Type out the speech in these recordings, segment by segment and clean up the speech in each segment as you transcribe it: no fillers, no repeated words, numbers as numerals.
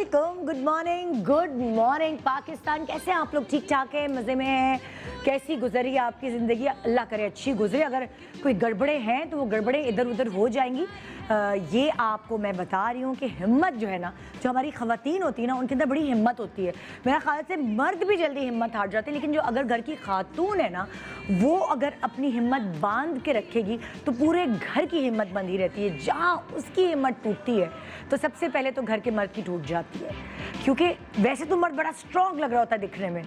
वालेकुम, good morning Pakistan. कैसे हैं आप लोग? ठीक ठाक है, मज़े में हैं? कैसी गुजरी आपकी ज़िंदगी? अल्लाह करे अच्छी गुजरे। अगर कोई गड़बड़े हैं तो वो गड़बड़े इधर उधर हो जाएंगी। ये आपको मैं बता रही हूँ कि हिम्मत जो है ना, जो हमारी ख़वातीन होती है ना, उनके अंदर बड़ी हिम्मत होती है। मेरा ख्याल से मर्द भी जल्दी हिम्मत हार जाते हैं, लेकिन जो अगर घर की खातून है ना, वो अगर अपनी हिम्मत बांध के रखेगी तो पूरे घर की हिम्मत बंधी रहती है। जहाँ उसकी हिम्मत टूटती है तो सबसे पहले तो घर के मर्द की टूट जाती है, क्योंकि वैसे तो मर्द बड़ा स्ट्रॉन्ग लग रहा होता है दिखने में,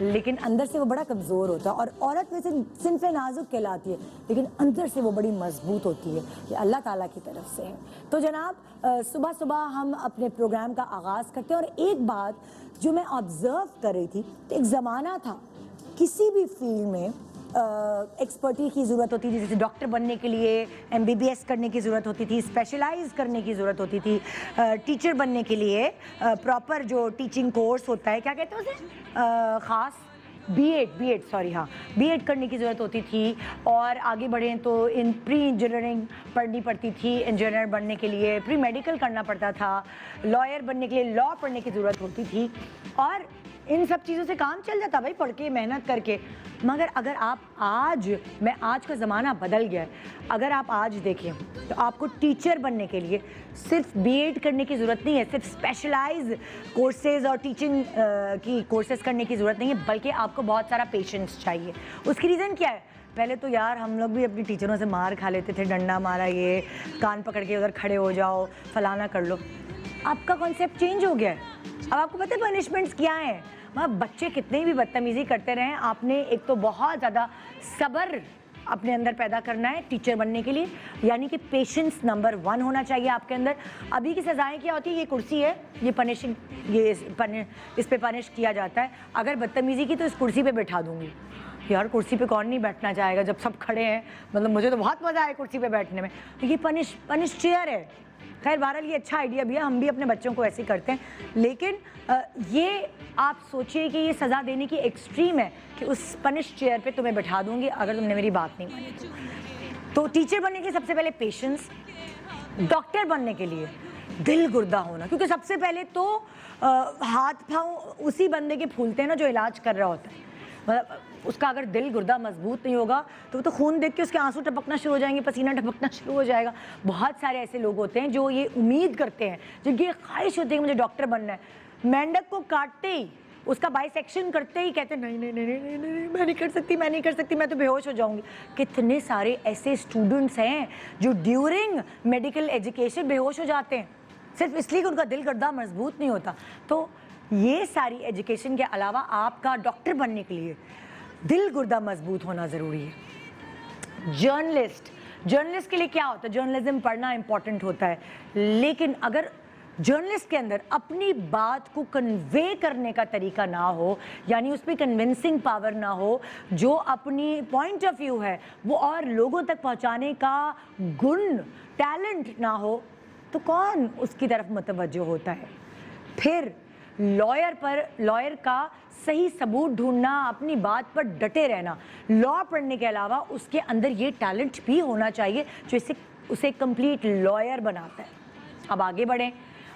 लेकिन अंदर से वो बड़ा कमज़ोर होता है। और औरत वैसे सिन्फ़े नाजुक कहलाती है, लेकिन अंदर से वो बड़ी मजबूत होती है। ये अल्लाह ताला की तरफ से है। तो जनाब, सुबह सुबह हम अपने प्रोग्राम का आगाज़ करते हैं। और एक बात जो मैं ऑब्ज़र्व कर रही थी, तो एक ज़माना था किसी भी फील्ड में एक्सपर्टी की ज़रूरत होती थी। जैसे डॉक्टर बनने के लिए MBBS करने की ज़रूरत होती थी, स्पेशलाइज करने की ज़रूरत होती थी। टीचर बनने के लिए प्रॉपर जो टीचिंग कोर्स होता है, क्या कहते हैं उसे, ख़ास B.Ed करने की ज़रूरत होती थी। और आगे बढ़ें तो प्री इंजीनियरिंग पढ़नी पड़ती थी। इंजीनियर बनने के लिए प्री मेडिकल करना पड़ता था। लॉयर बनने के लिए लॉ पढ़ने की ज़रूरत होती थी। और इन सब चीज़ों से काम चल जाता भाई, पढ़ के मेहनत करके। मगर अगर आप आज का ज़माना बदल गया है। अगर आप आज देखें तो आपको टीचर बनने के लिए सिर्फ B.Ed करने की ज़रूरत नहीं है, सिर्फ स्पेशलाइज कोर्सेज़ और टीचिंग की कोर्सेज़ करने की ज़रूरत नहीं है, बल्कि आपको बहुत सारा पेशेंस चाहिए। उसकी रीज़न क्या है? पहले तो यार हम लोग भी अपनी टीचरों से मार खा लेते थे, डंडा मारा, ये कान पकड़ के उधर खड़े हो जाओ, फलाना कर लो। आपका कॉन्सेप्ट चेंज हो गया है। अब आपको पता है पनिशमेंट्स क्या हैं? मतलब बच्चे कितने भी बदतमीज़ी करते रहें, आपने एक तो बहुत ज़्यादा सब्र अपने अंदर पैदा करना है टीचर बनने के लिए, यानी कि पेशेंस नंबर 1 होना चाहिए आपके अंदर। अभी की सज़ाएं क्या होती है? ये कुर्सी है, ये पनिशिंग, इस पे पनिश किया जाता है। अगर बदतमीज़ी की तो इस कुर्सी पे बैठा दूंगी। यार कुर्सी पे कौन नहीं बैठना चाहेगा जब सब खड़े हैं? मतलब मुझे तो बहुत मज़ा आया कुर्सी पे बैठने में। तो ये पनिश चेयर है। खैर बहरहाल ये अच्छा आइडिया भी है, हम भी अपने बच्चों को ऐसे ही करते हैं। लेकिन ये आप सोचिए कि ये सज़ा देने की एक्सट्रीम है कि उस पनिश चेयर पे तुम्हें बैठा दूंगी अगर तुमने मेरी बात नहीं मानी तो। टीचर बनने के लिए सबसे पहले पेशेंस, डॉक्टर बनने के लिए दिल गुर्दा होना, क्योंकि सबसे पहले तो हाथ पाँव उसी बंदे के फूलते हैं ना जो इलाज कर रहा होता है। मतलब उसका अगर दिल गुर्दा मजबूत नहीं होगा तो वो तो खून देख के उसके आंसू टपकना शुरू हो जाएंगे, पसीना टपकना शुरू हो जाएगा। बहुत सारे ऐसे लोग होते हैं जो ये उम्मीद करते हैं, जिनकी ख्वाहिश होती है कि मुझे डॉक्टर बनना है, मेंढक को काटते ही, उसका बाइसेक्शन करते ही कहते हैं नहीं नहीं नहीं नहीं नहीं, मैं नहीं कर सकती, मैं तो बेहोश हो जाऊंगी। कितने सारे ऐसे स्टूडेंट्स हैं जो ड्यूरिंग मेडिकल एजुकेशन बेहोश हो जाते हैं, सिर्फ इसलिए कि उनका दिल गुर्दा मजबूत नहीं होता। तो ये सारी एजुकेशन के अलावा आपका डॉक्टर बनने के लिए दिल गुर्दा मजबूत होना ज़रूरी है। जर्नलिस्ट के लिए क्या होता है? जर्नलिज्म पढ़ना इंपॉर्टेंट होता है, लेकिन अगर जर्नलिस्ट के अंदर अपनी बात को कन्वे करने का तरीका ना हो, यानी उस पर कन्विंसिंग पावर ना हो, जो अपनी पॉइंट ऑफ व्यू है वो और लोगों तक पहुंचाने का गुण, टैलेंट ना हो, तो कौन उसकी तरफ मुतवज्जो होता है? फिर लॉयर का सही सबूत ढूंढना, अपनी बात पर डटे रहना। लॉ पढ़ने के अलावा उसके अंदर ये टैलेंट भी होना चाहिए जो उसे कंप्लीट लॉयर बनाता है। अब आगे बढ़ें,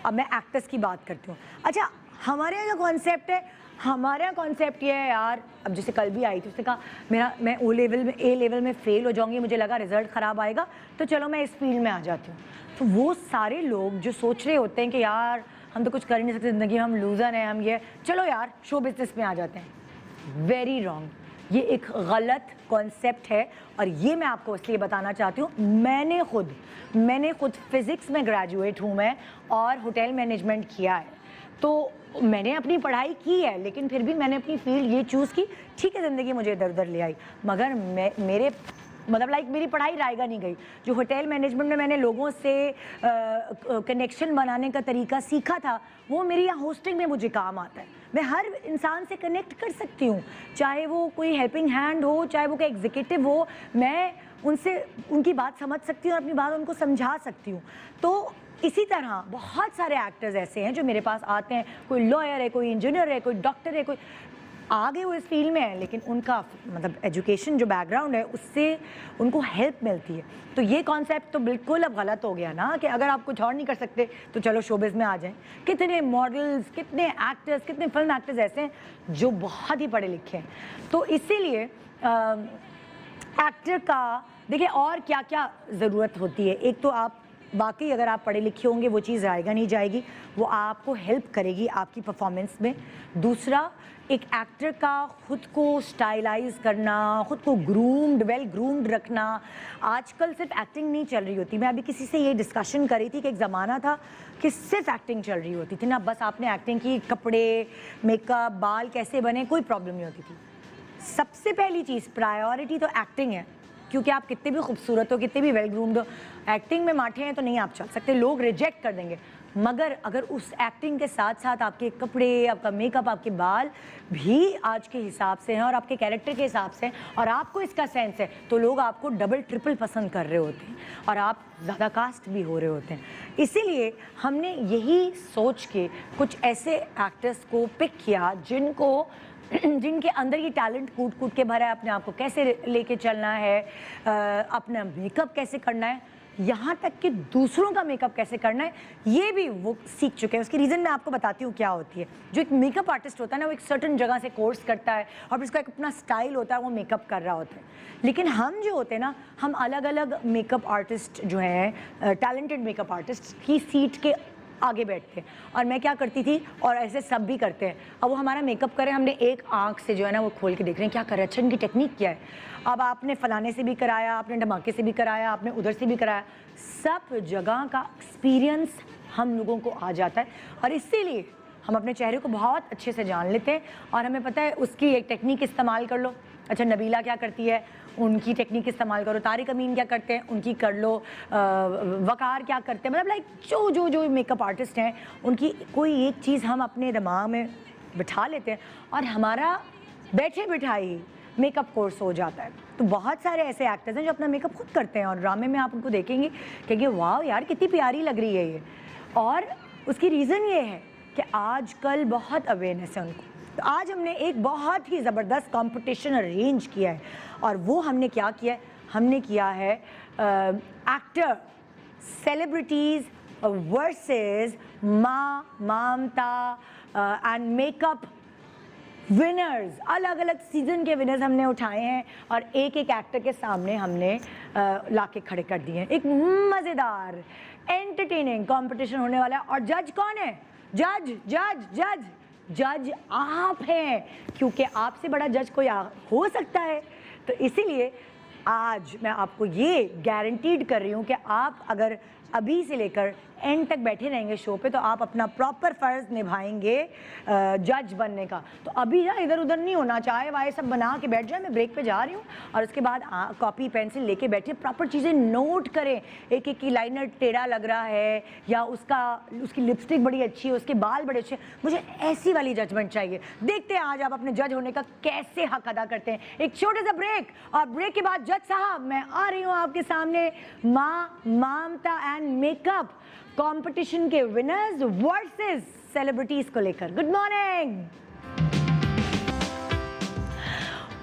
अब मैं एक्टर्स की बात करती हूँ। अच्छा, हमारे यहाँ कॉन्सेप्ट है, हमारे यहाँ कॉन्सेप्ट ये है यार, अब जैसे कल भी आई थी, उसने कहा मैं A लेवल में फेल हो जाऊँगी, मुझे लगा रिजल्ट ख़राब आएगा तो चलो मैं इस फील्ड में आ जाती हूँ। तो वो सारे लोग जो सोच रहे होते हैं कि यार हम तो कुछ कर ही नहीं सकते ज़िंदगी, हम लूज़र हैं, हम ये, चलो यार शो बिजनेस में आ जाते हैं। Very wrong. ये एक गलत कॉन्सेप्ट है और ये मैं आपको इसलिए बताना चाहती हूँ। मैंने खुद फिज़िक्स में ग्रेजुएट हूँ मैं, और होटल मैनेजमेंट किया है। तो मैंने अपनी पढ़ाई की है, लेकिन फिर भी मैंने अपनी फील्ड ये चूज़ की। ठीक है, ज़िंदगी मुझे इधर उधर ले आई, मगर मेरी पढ़ाई रायगा नहीं गई। जो होटल मैनेजमेंट में मैंने लोगों से कनेक्शन बनाने का तरीका सीखा था, वो मेरी यहाँ होस्टिंग में मुझे काम आता है। मैं हर इंसान से कनेक्ट कर सकती हूँ, चाहे वो कोई हेल्पिंग हैंड हो, चाहे वो कोई एग्जीक्यूटिव हो, मैं उनसे उनकी बात समझ सकती हूँ और अपनी बात उनको समझा सकती हूँ। तो इसी तरह बहुत सारे एक्टर्स ऐसे हैं जो मेरे पास आते हैं, कोई लॉयर है, कोई इंजीनियर है, कोई डॉक्टर है, कोई आगे वो इस फील्ड में है, लेकिन उनका मतलब एजुकेशन जो बैकग्राउंड है उससे उनको हेल्प मिलती है। तो ये कॉन्सेप्ट तो बिल्कुल अब गलत हो गया ना कि अगर आप कुछ और नहीं कर सकते तो चलो शोबिज़ में आ जाएं। कितने मॉडल्स, कितने एक्टर्स, कितने फिल्म एक्टर्स ऐसे हैं जो बहुत ही पढ़े लिखे हैं। तो इसीलिए एक्टर का देखिए और क्या क्या ज़रूरत होती है। एक तो आप वाकई अगर आप पढ़े लिखे होंगे वो चीज़ आएगा नहीं जाएगी, वो आपको हेल्प करेगी आपकी परफॉर्मेंस में। दूसरा, एक एक्टर का खुद को स्टाइलाइज करना, खुद को ग्रूम्ड, वेल ग्रूम्ड रखना। आजकल सिर्फ एक्टिंग नहीं चल रही होती। मैं अभी किसी से ये डिस्कशन कर रही थी कि एक ज़माना था कि सिर्फ एक्टिंग चल रही होती थी ना, बस आपने एक्टिंग की, कपड़े, मेकअप, बाल कैसे बने, कोई प्रॉब्लम नहीं होती थी। सबसे पहली चीज़, प्रायोरिटी तो एक्टिंग है, क्योंकि आप कितने भी खूबसूरत हो, कितने भी वेल ग्रूम्ड हो, एक्टिंग में माठे हैं तो नहीं आप चल सकते, लोग रिजेक्ट कर देंगे। मगर अगर उस एक्टिंग के साथ साथ आपके कपड़े, आपका मेकअप, आपके बाल भी आज के हिसाब से हैं और आपके कैरेक्टर के हिसाब से और आपको इसका सेंस है, तो लोग आपको डबल ट्रिपल पसंद कर रहे होते हैं और आप ज़्यादा कास्ट भी हो रहे होते हैं। इसीलिए हमने यही सोच के कुछ ऐसे एक्टर्स को पिक किया जिनके अंदर ये टैलेंट कूट कूट के भरा है। अपने आप को कैसे लेके चलना है, अपना मेकअप कैसे करना है, यहाँ तक कि दूसरों का मेकअप कैसे करना है, ये भी वो सीख चुके हैं। उसकी रीज़न मैं आपको बताती हूँ क्या होती है। जो एक मेकअप आर्टिस्ट होता है ना, वो एक सर्टन जगह से कोर्स करता है और उसका एक अपना स्टाइल होता है, वो मेकअप कर रहा होता है। लेकिन हम जो होते हैं ना, हम अलग अलग मेकअप आर्टिस्ट जो हैं, टैलेंटेड मेकअप आर्टिस्ट की सीट के आगे बैठते हैं। और मैं क्या करती थी, और ऐसे सब भी करते हैं, अब वो हमारा मेकअप करें, हमने एक आंख से जो है ना वो खोल के देख रहे हैं क्या कर रहे हैं, अच्छा इनकी टेक्निक क्या है। अब आपने फलाने से भी कराया, आपने धमाके से भी कराया, आपने उधर से भी कराया, सब जगह का एक्सपीरियंस हम लोगों को आ जाता है और इसीलिए हम अपने चेहरे को बहुत अच्छे से जान लेते हैं और हमें पता है उसकी एक टेक्निक इस्तेमाल कर लो। अच्छा, नबीला क्या करती है, उनकी टेक्निक इस्तेमाल करो। तारिक अमीन क्या करते हैं, उनकी कर लो। वकार क्या करते हैं, मतलब लाइक जो मेकअप आर्टिस्ट हैं उनकी कोई एक चीज़ हम अपने दिमाग में बिठा लेते हैं और हमारा बैठे बिठाई मेकअप कोर्स हो जाता है। तो बहुत सारे ऐसे एक्टर्स हैं जो अपना मेकअप खुद करते हैं और ड्रामे में आप उनको देखेंगे कि वाह यार कितनी प्यारी लग रही है ये। और उसकी रीज़न ये है कि आजकल बहुत अवेयरनेस है उनको। तो आज हमने एक बहुत ही ज़बरदस्त कंपटीशन अरेंज किया है और वो हमने क्या किया है, हमने किया है actor celebrities versus Mamta and makeup winners. अलग अलग सीज़न के विनर्स हमने उठाए हैं और एक एक एक्टर के सामने हमने लाके खड़े कर दिए हैं। एक मज़ेदार एंटरटेनिंग कंपटीशन होने वाला है। और जज कौन है? जज जज जज जज आप हैं, क्योंकि आपसे बड़ा जज कोई हो सकता है। तो इसीलिए आज मैं आपको ये गारंटीड कर रही हूँ कि आप अगर अभी से लेकर एंड तक बैठे रहेंगे शो पे तो आप अपना प्रॉपर फ़र्ज़ निभाएंगे जज बनने का। तो अभी ना इधर उधर नहीं होना, चाहे वाहे सब बना के बैठ जाए। मैं ब्रेक पे जा रही हूँ और उसके बाद कॉपी पेंसिल लेके बैठे, प्रॉपर चीज़ें नोट करें। एक एक की लाइनर टेढ़ा लग रहा है या उसकी लिपस्टिक बड़ी अच्छी है, उसके बाल बड़े अच्छे, मुझे ऐसी वाली जजमेंट चाहिए। देखते हैं आज आप अपने जज होने का कैसे हक अदा करते हैं। एक छोटा सा ब्रेक और ब्रेक के बाद जज साहब मैं आ रही हूँ आपके सामने ममता एंड मेकअप कंपटीशन के विनर्स वर्सेस सेलिब्रिटीज को लेकर। Good morning,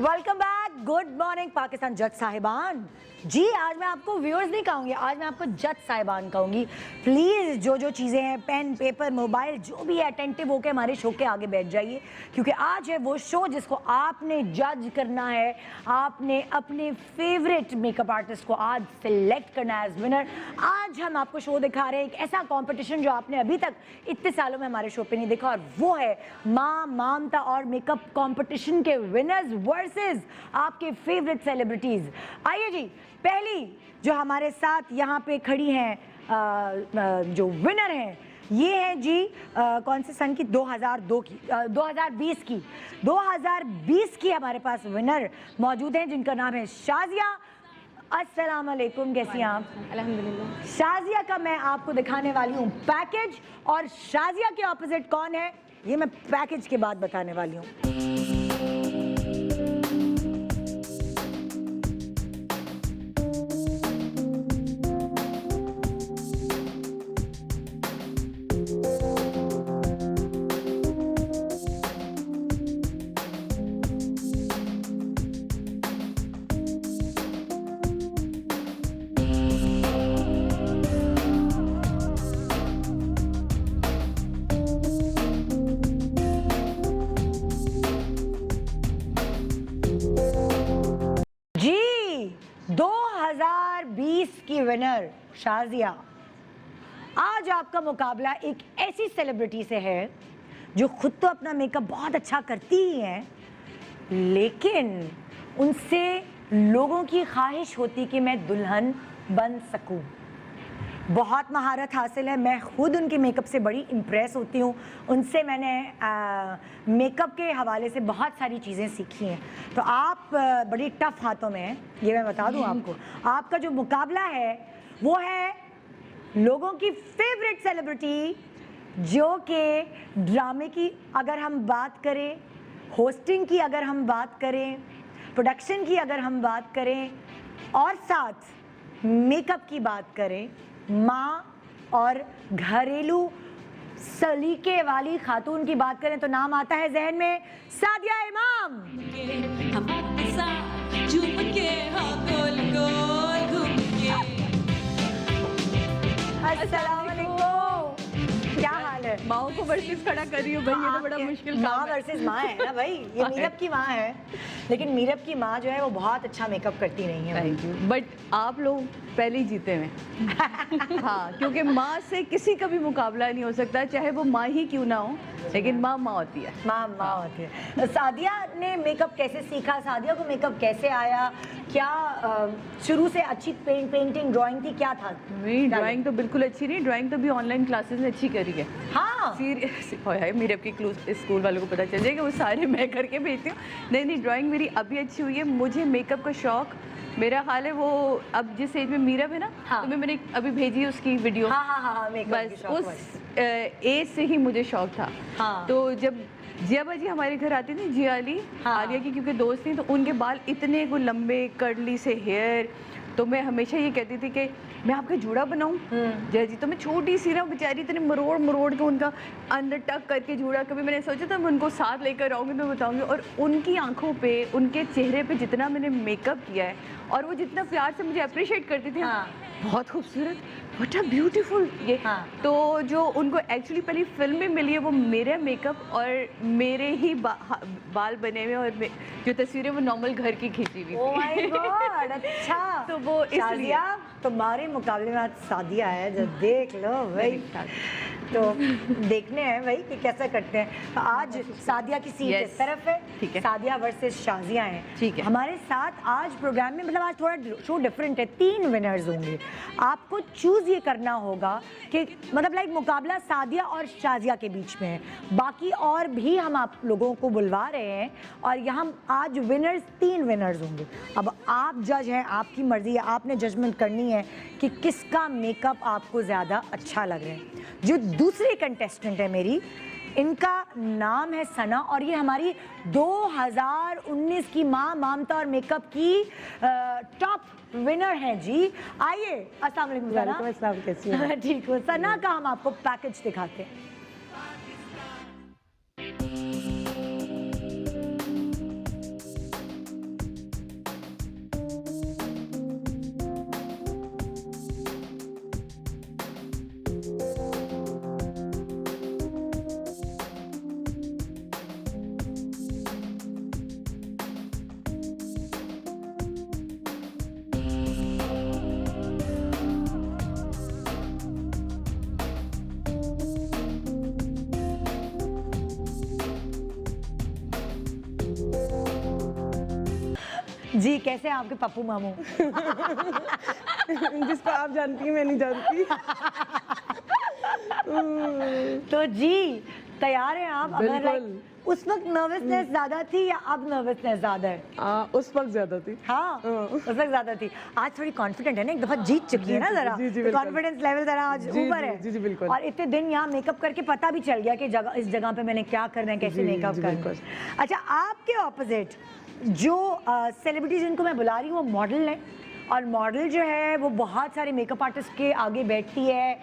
welcome back. Good morning Pakistan जज साहिबान। जी आज मैं आपको व्यूअर्स नहीं कहूँगी, आज मैं आपको जज साहिबान कहूँगी। प्लीज़ जो चीज़ें हैं, पेन पेपर मोबाइल जो भी है, अटेंटिव होकर हमारे शो के आगे बैठ जाइए, क्योंकि आज है वो शो जिसको आपने जज करना है। आपने अपने फेवरेट मेकअप आर्टिस्ट को आज सिलेक्ट करना है एज विनर। आज हम आपको शो दिखा रहे हैं एक ऐसा कॉम्पिटिशन जो आपने अभी तक इतने सालों में हमारे शो पर नहीं देखा, और वो है ममता और मेकअप कॉम्पिटिशन के विनर्स वर्सेस आपके फेवरेट सेलिब्रिटीज़। आइए जी, पहली जो हमारे साथ यहाँ पे खड़ी हैं जो विनर हैं, ये है जी कौन से सन की, 2002 की 2020 की हमारे पास विनर मौजूद हैं जिनका नाम है शाजिया। अस्सलाम वालेकुम, कैसी हैं आप? अल्हम्दुलिल्लाह। शाजिया का मैं आपको दिखाने वाली हूँ पैकेज, और शाजिया के ऑपोजिट कौन है ये मैं पैकेज के बाद बताने वाली हूँ। विनर शाजिया, आज आपका मुकाबला एक ऐसी सेलिब्रिटी से है जो खुद तो अपना मेकअप बहुत अच्छा करती ही हैं, लेकिन उनसे लोगों की ख्वाहिश होती कि मैं दुल्हन बन सकूं। बहुत महारत हासिल है, मैं खुद उनके मेकअप से बड़ी इम्प्रेस होती हूँ। उनसे मैंने मेकअप के हवाले से बहुत सारी चीज़ें सीखी हैं। तो आप बड़ी टफ हाथों में हैं, ये मैं बता दूँ आपको। आपका जो मुकाबला है वो है लोगों की फेवरेट सेलिब्रिटी, जो कि ड्रामे की अगर हम बात करें, होस्टिंग की अगर हम बात करें, प्रोडक्शन की अगर हम बात करें और साथ मेकअप की बात करें, माँ और घरेलू सलीके वाली खातून की बात करें तो नाम आता है जहन में सादिया इमाम। अस्सलाम वालेकुम, क्या हाल है? माओ को वर्सेस खड़ा कर रही हूँ भाई, ये तो बड़ा मुश्किल माँ काम है। वर्सेस माँ है ना भाई, ये मीरब की माँ है, लेकिन मीरब की माँ जो है वो बहुत अच्छा मेकअप करती नहीं है। थैंक यू, बट आप लोग पहले ही जीते हुए। हाँ, क्योंकि माँ से किसी का भी मुकाबला नहीं हो सकता, चाहे वो माँ ही क्यों ना हो, लेकिन माँ माँ होती है। माँ होती है। सादिया ने मेकअप कैसे सीखा? सादिया को मेकअप कैसे आया? क्या शुरू से अच्छी पेंटिंग ड्राइंग थी, क्या था? मेरी ड्राइंग तो बिल्कुल अच्छी नहीं, ड्राइंग तो भी ऑनलाइन क्लासेस में अच्छी करी है। हाँ, सीरियस मेरे अपनी स्कूल वालों को पता चल जाएगा, वो सारे मैं करके भेजती हूँ। नहीं, ड्राइंग मेरी अभी अच्छी हुई है। मुझे मेकअप का शौक, मेरा हाल है वो अब जिस एज में मीरब है ना, हाँ। तो मैंने अभी भेजी है उसकी वीडियो। हाँ, बस उस एज से ही मुझे शौक था। हाँ। तो जब जिया बाजी हमारे घर आती थी, जिया अली, हाँ। आलिया की क्योंकि दोस्त थी, तो उनके बाल इतने को लंबे कर्ली से हेयर, तो मैं हमेशा ये कहती थी कि मैं आपका जूड़ा बनाऊं। जय जी, तो मैं छोटी सी ना बेचारी इतने मरोड़ के उनका अंदर टक करके जूड़ा, कभी मैंने सोचा था मैं उनको साथ लेकर आऊँगी तो बताऊँगी। और उनकी आंखों पे, उनके चेहरे पे जितना मैंने मेकअप किया है और वो जितना प्यार से मुझे अप्रिशिएट करती थी, हाँ। बहुत खूबसूरत, व्हाट अ ब्यूटीफुल ये। हाँ। तो जो उनको एक्चुअली पहली फिल्म में मिली है वो मेरा मेकअप और मेरे ही बाल बने हुए, और जो तस्वीरें वो नॉर्मल घर की खींची हुई ओह माय गॉड, अच्छा। तो वो इसलिए तुम्हारे मुकाबले में आज सादिया है, जो देख लो भाई। तो देखने हैं भाई कि कैसा करते हैं। तो आज सादिया की सीट इस तरफ है, ठीक है। सादिया वर्सेस शाजिया है, ठीक है। हमारे साथ आज प्रोग्राम में, मतलब आज थोड़ा शो डिफरेंट है, 3 विनर्स होंगे। आपको चूज ये करना होगा कि मतलब लाइक मुकाबला सादिया और शाजिया के बीच में है, बाकी और भी हम आप लोगों को बुलवा रहे हैं और यहाँ आज विनर्स 3 विनर्स होंगे। अब आप जज हैं, आपकी मर्जी है, आपने जजमेंट करनी है कि किसका मेकअप आपको ज़्यादा अच्छा लग रहा है। जो दूसरी कंटेस्टेंट है मेरी, इनका नाम है सना और ये हमारी 2019 की माँ ममता और मेकअप की टॉप विनर हैं जी। आइए, अस्सलाम वालेकुम सना। कैसी हैं? ठीक हो सना का हम आपको पैकेज दिखाते हैं। जी, कैसे हैं आपके पप्पू मामू? जिसको आप जानती हैं, मैं नहीं जानती। तो जी तैयार हैं आप? अगर बिल्कुल। लाइक उस वक्त नर्वसनेस ज्यादा थी या अब नर्वसनेस ज्यादा है? उस वक्त ज्यादा थी। हाँ, उस वक्त ज्यादा थी। आज थोड़ी कॉन्फिडेंट है ना, एक दफा जीत चुकी है ना जरा, जी, तो कॉन्फिडेंस लेवल जरा आज जी, ऊपर जी, है। जी, जी, बिल्कुल। और इतने दिन यहाँ मेकअप करके पता भी चल गया कि इस जगह पे मैंने क्या करना है, कैसे जी, मेकअप जी, करना है। बिल्कुल। अच्छा, आपके ऑपोजिट जो सेलिब्रिटी जिनको मैं बुला रही हूँ वो मॉडल है, और मॉडल जो है वो बहुत सारे मेकअप आर्टिस्ट के आगे बैठती है,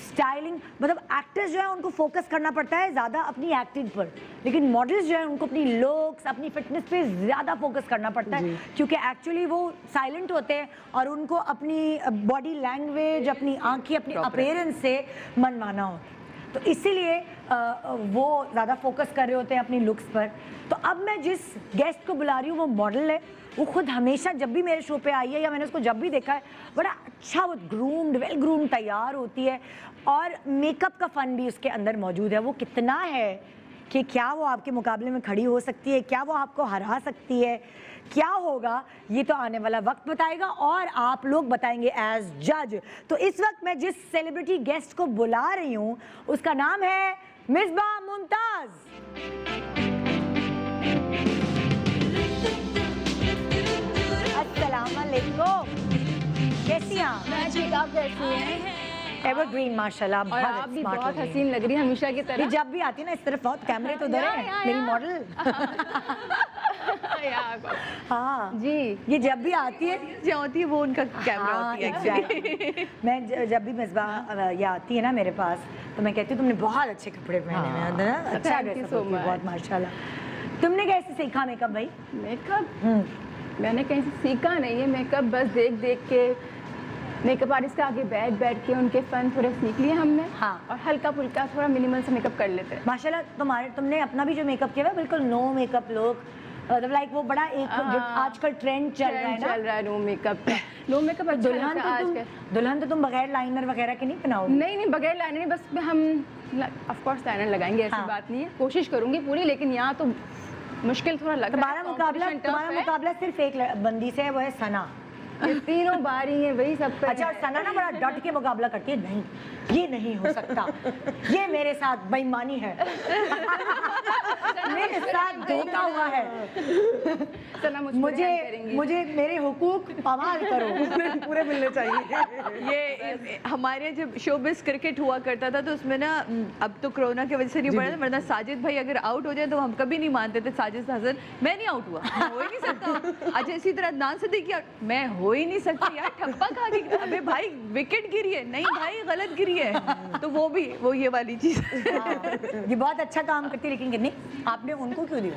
स्टाइलिंग, मतलब एक्टर्स जो है उनको फोकस करना पड़ता है ज़्यादा अपनी एक्टिंग पर, लेकिन मॉडल्स जो है उनको अपनी लुक्स, अपनी फिटनेस पे ज़्यादा फोकस करना पड़ता है, क्योंकि एक्चुअली वो साइलेंट होते हैं और उनको अपनी बॉडी लैंग्वेज, अपनी आंखें, अपनी अपीयरेंस से मनवाना होता है। तो इसीलिए वो ज़्यादा फोकस कर रहे होते हैं अपनी लुक्स पर। तो अब मैं जिस गेस्ट को बुला रही हूँ वो मॉडल है, वो खुद हमेशा जब भी मेरे शो पे आई है या मैंने उसको जब भी देखा है बड़ा अच्छा, वो ग्रूम्ड, वेल ग्रूम्ड तैयार होती है और मेकअप का फन भी उसके अंदर मौजूद है। वो कितना है कि क्या वो आपके मुकाबले में खड़ी हो सकती है, क्या वो आपको हरा सकती है, क्या होगा ये तो आने वाला वक्त बताएगा और आप लोग बताएंगे एज जज। तो इस वक्त मैं जिस सेलिब्रिटी गेस्ट को बुला रही हूँ उसका नाम है मिसबा मुमताज। अस्सलाम वालेकुम, कैसी हैं आप? मैं ठीक, आप कैसी हैं? एवरग्रीन माशाल्लाह, और आप भी बहुत हसीन लग रही हैं हमेशा की ये तरह। जब भी आती है ना इस तरफ, बहुत कैमरे तो उधर है मेरी मॉडल। हाँ जी, ये जब भी आती है जो होती है वो उनका कैमरा हाँ, होती है exactly। मैं जब भी मिसबा ये आती है ना मेरे पास तो मैं कहती हूँ तुमने बहुत अच्छे कपड़े पहने हुए हैं ना, अच्छा Thank you dress so much। बहुत माशाल्लाह। तुमने कैसे सीखा मेकअप भाई? मेकअप मैंने कहीं से सीखा नहीं है, मेकअप बस देख देख के मेकअप आर्टिस्ट के आगे बैठ बैठ के उनके फन थोड़े सीख लिए हमने। हाँ। और हल्का फुल्का थोड़ा मिनिमल से मेकअप कर लेते हैं। माशाल्लाह तुमने अपना भी जो मेकअप किया है बिल्कुल नो मेकअप लुक, मतलब लाइक वो बड़ा एक जो आजकल ट्रेंड चल रहा है ना, चल रहा है नो मेकअप का। नो मेकअप अच्छा दुल्हन लगता है तो आजकल। दुल्हन तो तुम बगैर लाइनर वगैरह के नहीं बनाओगे? नहीं नहीं, बगैर लाइनर नहीं, बस हम ऑफ कोर्स लाइनर लगाएंगे, ऐसी हाँ। बात नहीं है, कोशिश करूंगी पूरी, लेकिन यहाँ तो मुश्किल थोड़ा लग रहा है। तुम्हारा competition tough है। मुकाबला सिर्फ एक बंदी से है, वो है सना। ये तीनों बारी हैं, वही सब पे अच्छा, और सना ना बड़ा डट के मुकाबला करती है, नहीं ये नहीं हो सकता, ये मेरे साथ बेईमानी है, मेरे साथ धोखा हुआ है, सना मुझे मेरे हुकूक पमाल करो। पूरे मिलने चाहिए। ये हमारे यहाँ जब शोबिस क्रिकेट हुआ करता था तो उसमें ना, अब तो कोरोना की वजह से नहीं पड़ा था, वरना साजिद भाई अगर आउट हो जाए तो हम कभी नहीं मानते थे साजिद हसन मैं नहीं आउट हुआ, मैं हो ही नहीं सकता। अच्छा इसी तरह अदनान सिद्दीकी मैं हो ही नहीं सकती यार, ठप्पा खा के, अबे भाई विकेट गिरी है, नहीं भाई गलत गिरी है। तो वो ये वाली चीज ये बहुत अच्छा काम करती है, लेकिन नहीं आपने उनको क्यों दिया?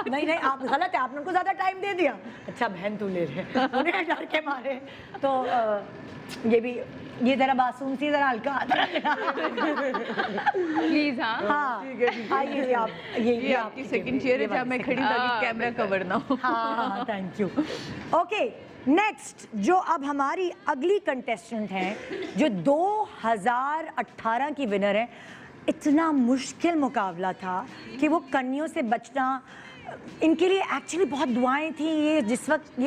नहीं आप गलत है, आपने उनको ज्यादा टाइम दे दिया। अच्छा बहन तू ले रहे, उन्हें डर के मारे। तो ये जरा मासूम सी, जरा हल्का प्लीज। हाँ हाँ आइए जी आप, ये आपकी सेकंड चेयर है जहाँ मैं खड़ी ताकि कैमरा कवर ना हो। हाँ थैंक यू। ओके नेक्स्ट, जो अब हमारी अगली कंटेस्टेंट हैं, जो 2018 की विनर है। इतना मुश्किल मुकाबला था कि वो कन्नियों से बचना इनके लिए एक्चुअली बहुत दुआएं थी। ये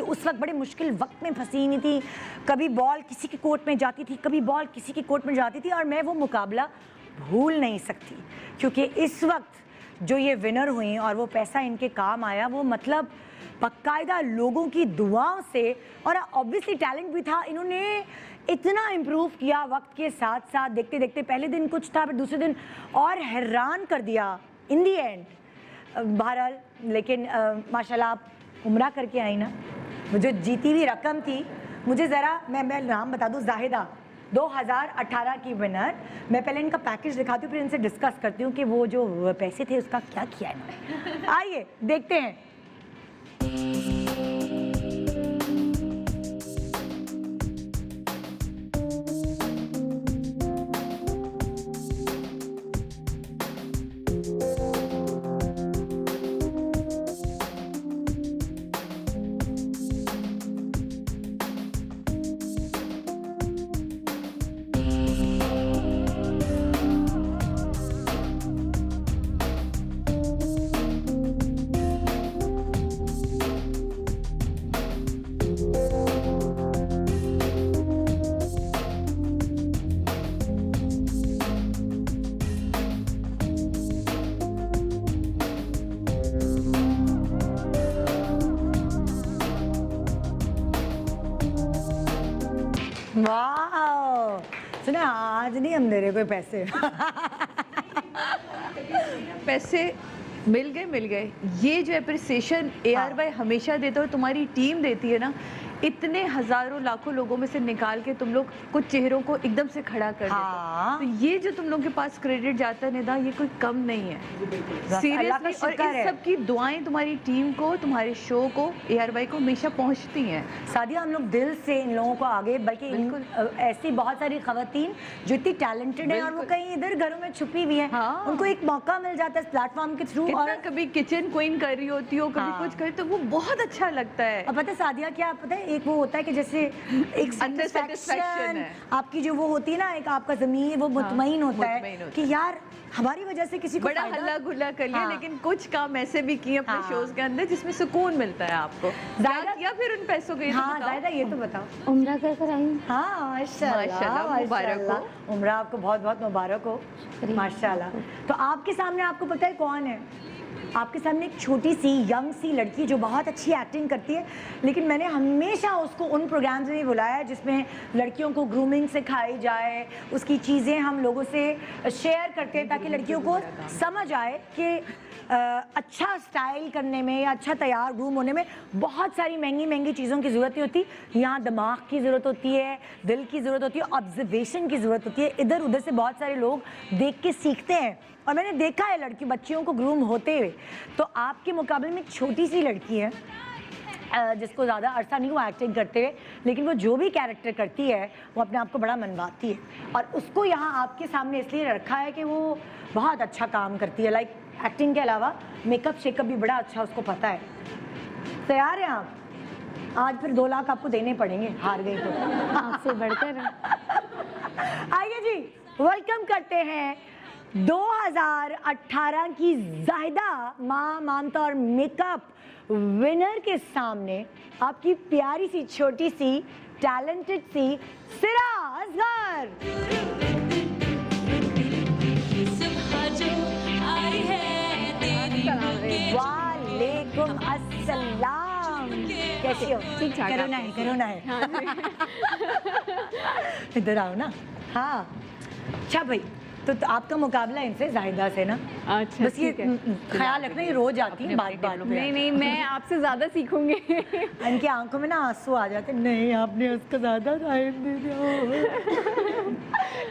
उस वक्त बड़े मुश्किल वक्त में फंसी हुई थी, कभी बॉल किसी के कोर्ट में जाती थी, कभी बॉल किसी के कोर्ट में जाती थी, और मैं वो मुकाबला भूल नहीं सकती, क्योंकि इस वक्त जो ये विनर हुई और वो पैसा इनके काम आया, वो मतलब बाकायदा लोगों की दुआओं से, और ऑब्वियसली टैलेंट भी था। इन्होंने इतना इम्प्रूव किया वक्त के साथ साथ, देखते देखते पहले दिन कुछ था, फिर दूसरे दिन और हैरान कर दिया इन दी एंड। बहरहाल लेकिन माशाल्लाह आप उम्रा करके आई ना, जो जीती हुई रकम थी, मुझे ज़रा मैं नाम बता दूँ, जाहिदा 2018 की विनर। मैं पहले इनका पैकेज दिखाती हूँ, फिर इनसे डिस्कस करती हूँ कि वो जो पैसे थे उसका क्या किया इन्होंने। आइए देखते हैं। वाह, सुना आज नहीं हम दे रहे कोई पैसे। पैसे मिल गए। ये जो अप्रिसिएशन AR भाई हमेशा देता है, तुम्हारी टीम देती है ना, इतने हजारों लाखों लोगों में से निकाल के तुम लोग कुछ चेहरों को एकदम से खड़ा कर देते हाँ। हो। तो ये जो तुम लोग के पास क्रेडिट जाता है निदा, ये कोई कम नहीं है अल्लाह का सीरियसली। और शुक्र इन है। सब की दुआएं तुम्हारी टीम को, तुम्हारे शो को, ARY को हमेशा पहुंचती हैं। सादिया, हम लोग दिल से इन लोगों को आगे, बल्कि ऐसी बहुत सारी खवातीन जो इतनी टैलेंटेड हैं और वो कहीं इधर घरों में छुपी हुई हैं, हाँ। उनको एक मौका मिल जाता है इस प्लेटफॉर्म के थ्रू। कितना और कभी किचन क्वीन कर रही होती हो, कभी हाँ। कुछ कर, तो वो बहुत अच्छा लगता है। अब पता है सादिया क्या, पता है एक वो होता है कि जैसे एक satisfaction satisfaction है। आपकी जो वो होती है ना, एक आपका ज़मीर वो मुतमईन होता है मुतमईन होता कि यार हमारी वजह से किसी को बड़ा फायदा- हल्ला गुल्ला कर लिया, हाँ। लेकिन कुछ काम ऐसे भी किए अपने हाँ। शोज के अंदर जिसमें सुकून मिलता है आपको। क्या ज़ायदा- किया फिर उन पैसों के, ये तो हाँ बताओ। ज़ायदा ये तो बताओ। उम्रा कर कर आई हूँ। हाँ माशाल्लाह, माशाल्लाह, मुबारक हो। माशाल्लाह। उम्रा आपको बहुत बहुत मुबारक हो, माशाल्लाह। तो आपके सामने, आपको पता है कौन है? आपके सामने एक छोटी सी यंग सी लड़की जो बहुत अच्छी एक्टिंग करती है, लेकिन मैंने हमेशा उसको उन प्रोग्राम्स में बुलाया है जिसमें लड़कियों को ग्रूमिंग सिखाई जाए, उसकी चीज़ें हम लोगों से शेयर करते हैं ताकि लड़कियों को समझ आए कि अच्छा स्टाइल करने में या अच्छा तैयार ग्रूम होने में बहुत सारी महंगी महंगी चीज़ों की ज़रूरत नहीं होती। यहाँ दिमाग की ज़रूरत होती है, दिल की ज़रूरत होती है, ऑब्जर्वेशन की ज़रूरत होती है। इधर उधर से बहुत सारे लोग देख के सीखते हैं और मैंने देखा है लड़की बच्चियों को ग्रूम होते हुए। तो आपके मुकाबले में एक छोटी सी लड़की है जिसको ज़्यादा अरसा नहीं हुआ एक्टिंग करते हुए, लेकिन वो जो भी कैरेक्टर करती है वो अपने आप को बड़ा मनवाती है और उसको यहाँ आपके सामने इसलिए रखा है कि वो बहुत अच्छा काम करती है। लाइक एक्टिंग के अलावा मेकअप शेकअप भी बड़ा अच्छा उसको पता है। तैयार हैं आप? आज फिर 2 लाख आपको देने पड़ेंगे, हार गई तो। आपसे बढ़कर आइए जी, वेलकम करते हैं 2018 की जाहिदा माँ ममता और मेकअप विनर के सामने आपकी प्यारी सी छोटी सी टैलेंटेड सी सिरा असगर। वालेकुम अस्सलाम, कैसी हो? ठीक ठाक। करोना है, करोना है। इधर आओ ना। हाँ अच्छा भाई, तो आपका मुकाबला इनसे जाहिदा से ना। अच्छा, बस ये ठीक है। ख्याल रखना, ये रोज आती है बात बात नहीं नहीं, मैं आपसे ज्यादा सीखूंगी। इनकी आंखों में ना आंसू आ जाते, नहीं आपने उसको ज्यादा टाइम दे दिया।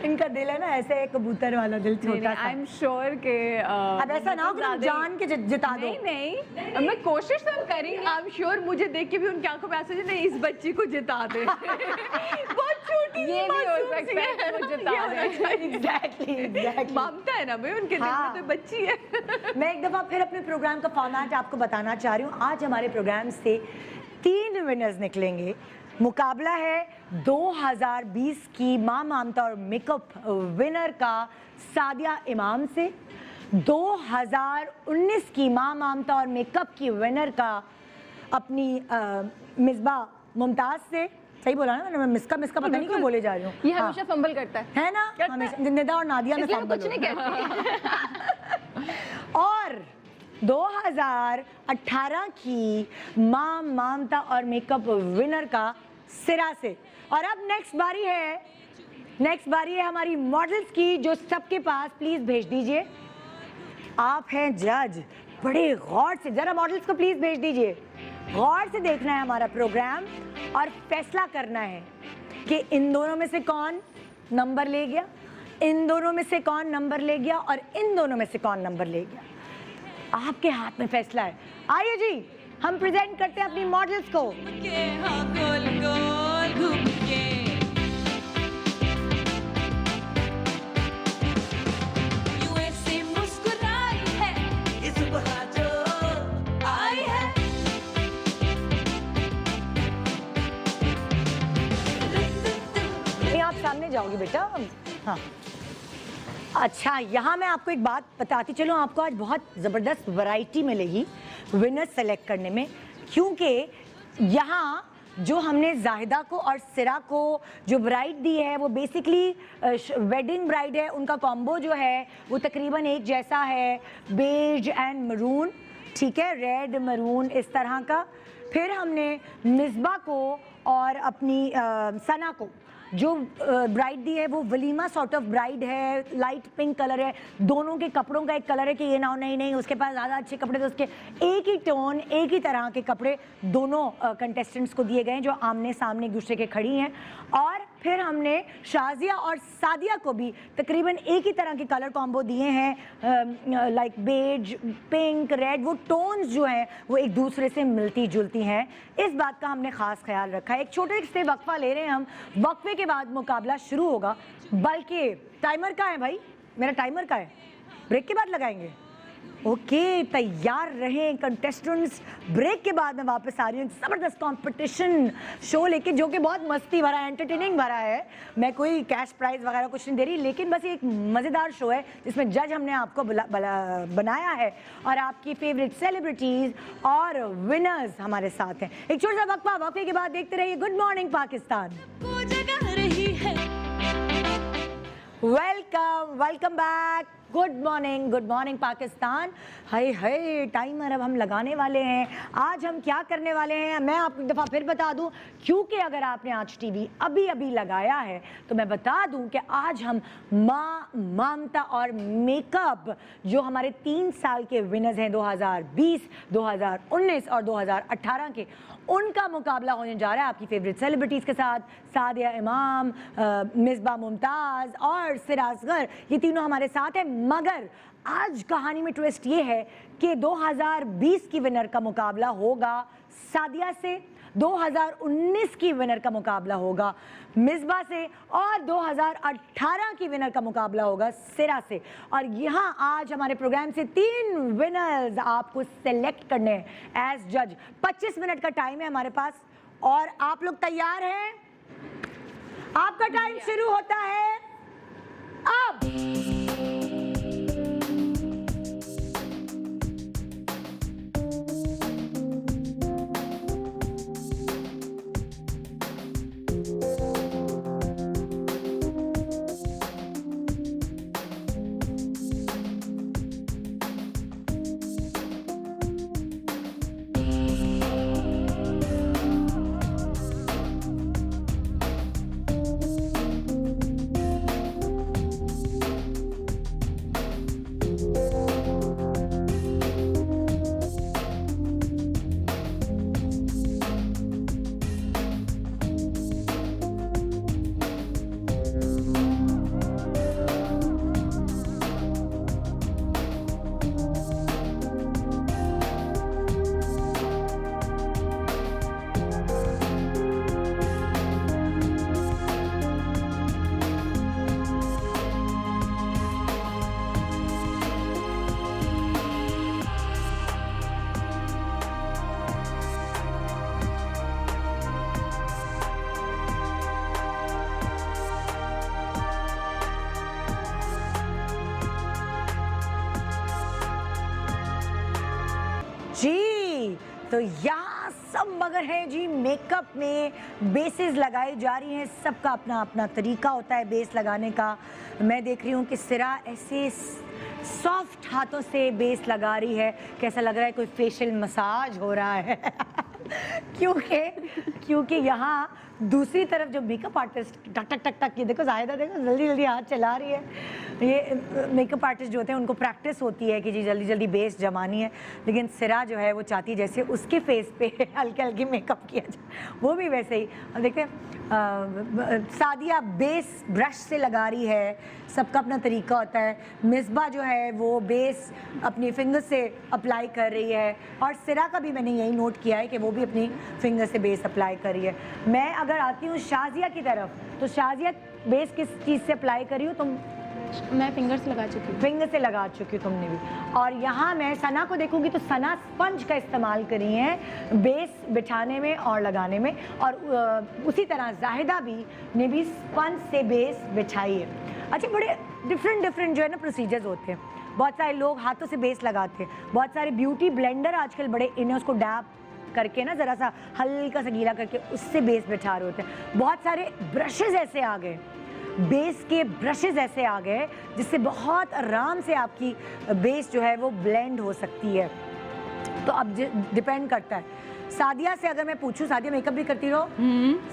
इनका दिल है ना ऐसे कबूतर वाला दिल, छोटा सा। आई एम श्योर के अब ऐसा ना हो कि तुम जान के जिता दो। नहीं नहीं, मैं कोशिश तो करेंगे। आई एम श्योर मुझे देख के भी उनकी आंखों में ऐसे नहीं, इस बच्ची को जिता दे। बहुत छोटी ये भी हो सकता है कि वो जिता दे। Exactly exactly. ममता है ना भाई उनके दिल हाँ। में, तो बच्ची है। मैं एक दफ़ा फिर अपने प्रोग्राम का फॉर्मेट आपको बताना चाह रही हूँ। आज हमारे प्रोग्राम से 3 विनर्स निकलेंगे। मुकाबला है 2020 की माँ ममता और मेकअप विनर का सादिया इमाम से, 2019 की माँ ममता और मेकअप की विनर का अपनी मिसबा मुमताज़ से। सही बोला ना मैंने? मैं मिसका पता नहीं क्यों बोले जा रही हूँ। ये हाँ। हमेशा फंबल करता है है ना, हमेशा निदा और नादिया में इसलिए मैं फंबल कुछ नहीं होता है। कहती। और 2018 की माँ ममता और मेकअप विनर का सिरा से। और अब नेक्स्ट बारी है हमारी मॉडल्स की, जो सबके पास प्लीज भेज दीजिए। आप हैं जज, बड़े गौर से जरा मॉडल्स को प्लीज भेज दीजिए। गौर से देखना है हमारा प्रोग्राम और फैसला करना है कि इन दोनों में से कौन नंबर ले गया, इन दोनों में से कौन नंबर ले गया और इन दोनों में से कौन नंबर ले गया। आपके हाथ में फैसला है। आइए जी, हम प्रेजेंट करते हैं अपनी मॉडल्स को। आप सामने जाओगी बेटा। हाँ अच्छा, यहाँ मैं आपको एक बात बताती चलूँ, आपको आज बहुत ज़बरदस्त वैरायटी मिलेगी विनर सेलेक्ट करने में, क्योंकि यहाँ जो हमने जाहिदा को और सिरा को जो ब्राइड दी है वो बेसिकली वेडिंग ब्राइड है। उनका कॉम्बो जो है वो तकरीबन एक जैसा है, बेज एंड मरून, ठीक है, रेड मरून इस तरह का। फिर हमने मिसबा को और अपनी सना को जो ब्राइड दी है वो वलीमा सॉर्ट ऑफ ब्राइड है, लाइट पिंक कलर है, दोनों के कपड़ों का एक कलर है कि ये ना नहीं नहीं उसके पास ज़्यादा अच्छे कपड़े, तो उसके एक ही टोन एक ही तरह के कपड़े दोनों कंटेस्टेंट्स को दिए गए हैं जो आमने सामने एक दूसरे के खड़ी हैं। और फिर हमने शाजिया और सादिया को भी तकरीबन एक ही तरह के कलर कॉम्बो दिए हैं, लाइक बेज, पिंक, रेड, वो टोन्स जो हैं वो एक दूसरे से मिलती जुलती हैं। इस बात का हमने ख़ास ख्याल रखा है। एक छोटे से वक्फा ले रहे हैं हम, वक्फे के बाद मुकाबला शुरू होगा। बल्कि टाइमर का है भाई, मेरा टाइमर का है, ब्रेक के बाद लगाएंगे। ओके, तैयार रहें कंटेस्टेंट्स। ब्रेक के बाद मैं वापस आ रही हूँ ज़बरदस्त कंपटीशन शो लेके, जो कि बहुत मस्ती भरा है, एंटरटेनिंग भरा है। मैं कोई कैश प्राइज वगैरह कुछ नहीं दे रही, लेकिन बस एक मज़ेदार शो है जिसमें जज हमने आपको बनाया है और आपकी फेवरेट सेलिब्रिटीज़ और विनर्स हमारे साथ हैं। एक छोटा सा वक्फा, वक्फे के बाद देखते रहिए good morning Pakistan. Welcome back, good morning Pakistan. Hi hi, timer अब हम लगाने वाले हैं। आज हम क्या करने वाले हैं मैं आपको एक दफ़ा फिर बता दूं, क्योंकि अगर आपने आज टीवी अभी अभी लगाया है तो मैं बता दूं कि आज हम ममता और मेकअप जो हमारे 3 साल के विनर्स हैं 2020, 2019 और 2018 के, उनका मुकाबला होने जा रहा है आपकी फेवरेट सेलिब्रिटीज़ के साथ। सादिया इमाम, मिसबा मुमताज़ और सिरा असगर, ये तीनों हमारे साथ हैं। मगर आज कहानी में ट्विस्ट ये है कि 2020 की विनर का मुकाबला होगा सादिया से, 2019 की विनर का मुकाबला होगा मिसबा से और 2018 की विनर का मुकाबला होगा सिरा से। और यहाँ आज हमारे प्रोग्राम से 3 विनर्स आपको सेलेक्ट करने हैं एज जज। 25 मिनट का टाइम है हमारे पास और आप लोग तैयार हैं? आपका टाइम शुरू होता है अब। जी तो यहाँ सब मगर हैं जी, मेकअप में बेसेस लगाई जा रही हैं। सबका अपना अपना तरीका होता है बेस लगाने का। मैं देख रही हूँ कि सिरा ऐसे सॉफ्ट हाथों से बेस लगा रही है, कैसा लग रहा है कोई फेशियल मसाज हो रहा है क्योंकि यहाँ दूसरी तरफ जो मेकअप आर्टिस्ट टक टक टक टक, ये देखो जाहिदा देखो जल्दी जल्दी हाथ चला रही है। ये मेकअप आर्टिस्ट जो होते हैं उनको प्रैक्टिस होती है कि जी जल्दी जल्दी बेस जमानी है, लेकिन सिरा जो है वो चाहती है जैसे उसके फेस पे हल्के हल्के मेकअप किया जाए, वो भी वैसे ही। अब देखते हैं सादिया बेस ब्रश से लगा रही है, सबका अपना तरीका होता है। मिसबा जो है वो बेस अपनी फिंगर से अप्लाई कर रही है और सिरा का भी मैंने यही नोट किया है कि वो भी अपनी फिंगर से बेस अप्लाई कर रही है। मैं अगर आती हूँ शाजिया की तरफ, तो शाजिया बेस किस चीज़ से अप्लाई करी हो तुम? मैं फिंगर से लगा चुकी हूँ। फिंगर से लगा चुकी हूँ तुमने भी। और यहाँ मैं सना को देखूंगी तो सना स्पंज का इस्तेमाल करी है बेस बिछाने में और लगाने में, और उसी तरह जाहिदा ने भी स्पंज से बेस बिछाई है। अच्छा, बड़े डिफरेंट जो है ना प्रोसीजर्स होते हैं। बहुत सारे लोग हाथों से बेस लगाते हैं, बहुत सारे ब्यूटी ब्लेंडर आजकल बड़े इन्हें उसको डैप करके ना ज़रा सा हल्का सा गीला करके उससे बेस बिठा रहे होते हैं। बहुत सारे ब्रशेज़ ऐसे आ गए, बेस के ब्रशेज़ ऐसे आ गए जिससे बहुत आराम से आपकी बेस जो है वो ब्लेंड हो सकती है। तो अब डिपेंड करता है। सादिया से अगर मैं पूछूं, सादिया मेकअप भी करती रहो?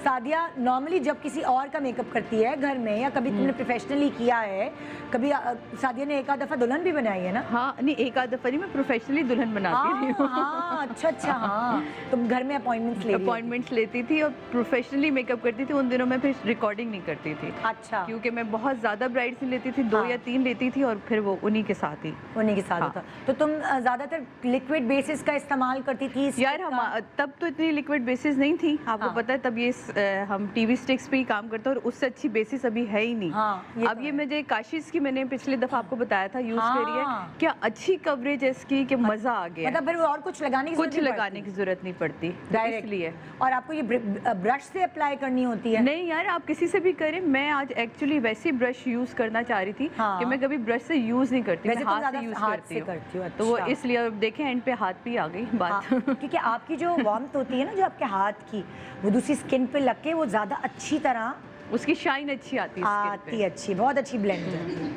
सादिया नॉर्मली जब किसी और का मेकअप करती है घर में, या कभी तुमने प्रोफेशनली किया है, कभी सादिया ने एक आध दफा दुल्हन भी बनाई है ना? हाँ, नहीं एक आध दफा नहीं, मैं प्रोफेशनली दुल्हन बनाती रही हूँ। हाँ, अच्छा हाँ, तुम घर में अपॉइंटमेंट्स लेती थी और प्रोफेशनली मेकअप करती थी। उन दिनों में फिर रिकॉर्डिंग नहीं करती थी, अच्छा, क्योंकि मैं बहुत ज़्यादा ब्राइड्स नहीं लेती थी, 2 या 3 लेती थी और फिर वो उन्हीं के साथ ही। उन्हीं के साथ हाँ। होता। तो तुम ज़्यादातर लिक्विड बेसिस का इस्तेमाल करती थी? यार हम तब तो इतनी लिक्विड बेसिस नहीं थी, आपको हाँ। पता है, तब ये हम टीवी स्टिक्स पे ही काम करते हैं और उससे अच्छी बेसिस अभी है ही नहीं। हाँ, अब तो ये है। मुझे काशिश की मैंने पिछले दफा आपको बताया था, यूज हाँ। करिए, क्या अच्छी कवरेज है इसकी कि मजा आ गया। मतलब फिर और कुछ लगाने की कुछ जरूरत नहीं लगाने पड़ती? की जरूरत नहीं पड़ती, डायरेक्ट। इसलिए। और आपको ये ब्रश से अप्लाई करनी होती है? नहीं यार, आप किसी से भी करें। मैं आज एक्चुअली वैसे ब्रश यूज करना चाह रही थी हाँ। कि मैं कभी ब्रश से यूज नहीं करती, मैं वैसे तुम हाथ से ज़्यादा यूज हाथ करती से हूँ। करती हो, तो वो अच्छा। इसलिए अब देखें एंड पे हाथ पे ही आ गई बात। हाँ, क्योंकि आपकी जो वार्मथ होती है ना, जो आपके हाथ की, वो दूसरी स्किन पे लग के वो ज़्यादा अच्छी तरह उसकी शाइन अच्छी आती है skin पे। आती, अच्छी, बहुत अच्छी ब्लेंड है।